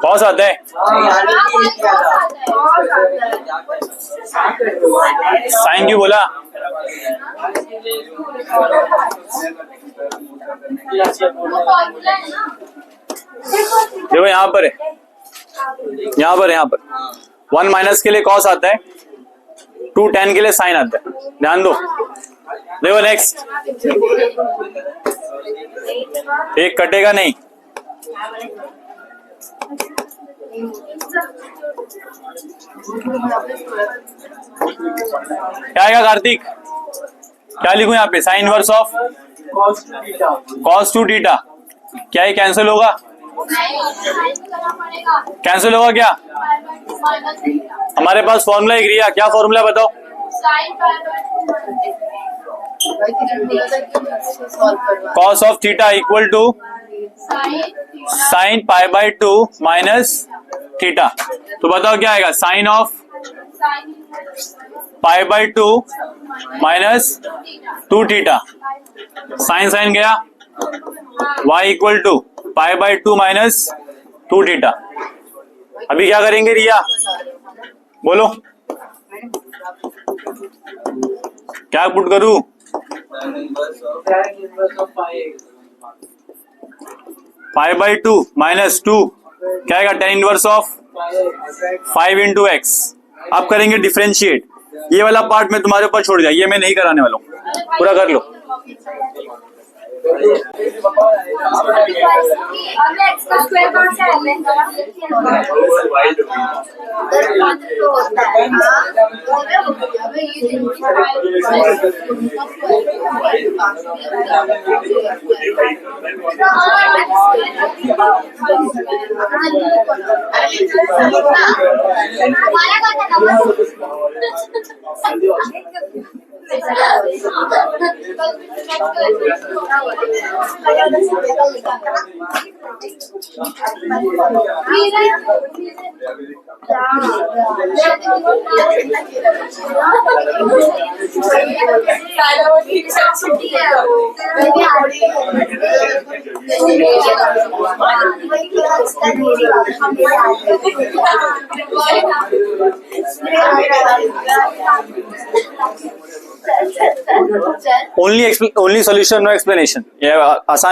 A: कॉस आता है, साइन क्यों बोला? देखो यहाँ पर है, यहाँ पर 1 माइनस के लिए कॉस आता है, 2 tan के लिए साइन आता है, ध्यान दो। देखो नेक्स्ट, एक कटेगा नहीं, क्या आएगा कार्तिक? क्या लिखूं यहाँ पे? Sign inverse of cos 2 theta, क्या ये कैंसिल होगा? कैंसिल होगा क्या? हमारे पास फॉर्मूला एक रिया, क्या फॉर्मूला बताओ? cos of theta equal to sine pi by 2 minus theta. तो बताओ क्या आएगा? Sine of pi by 2 minus 2 theta, sine sine गया, y equal to pi by 2 minus 2 theta. अभी क्या करेंगे रिया, बोलो क्या पुट करूं? पाई बाई 2 माइनस 2 क्या आएगा? tan inverse of 5 into x. अब करेंगे डिफरेंशिएट, ये वाला पार्ट मैं तुम्हारे ऊपर छोड़ दिया, ये मैं नहीं कराने वाला हूँ, पूरा कर लो। ओनली सोल्यूशन नो एक्सप्लेनेशन, ये आसान है।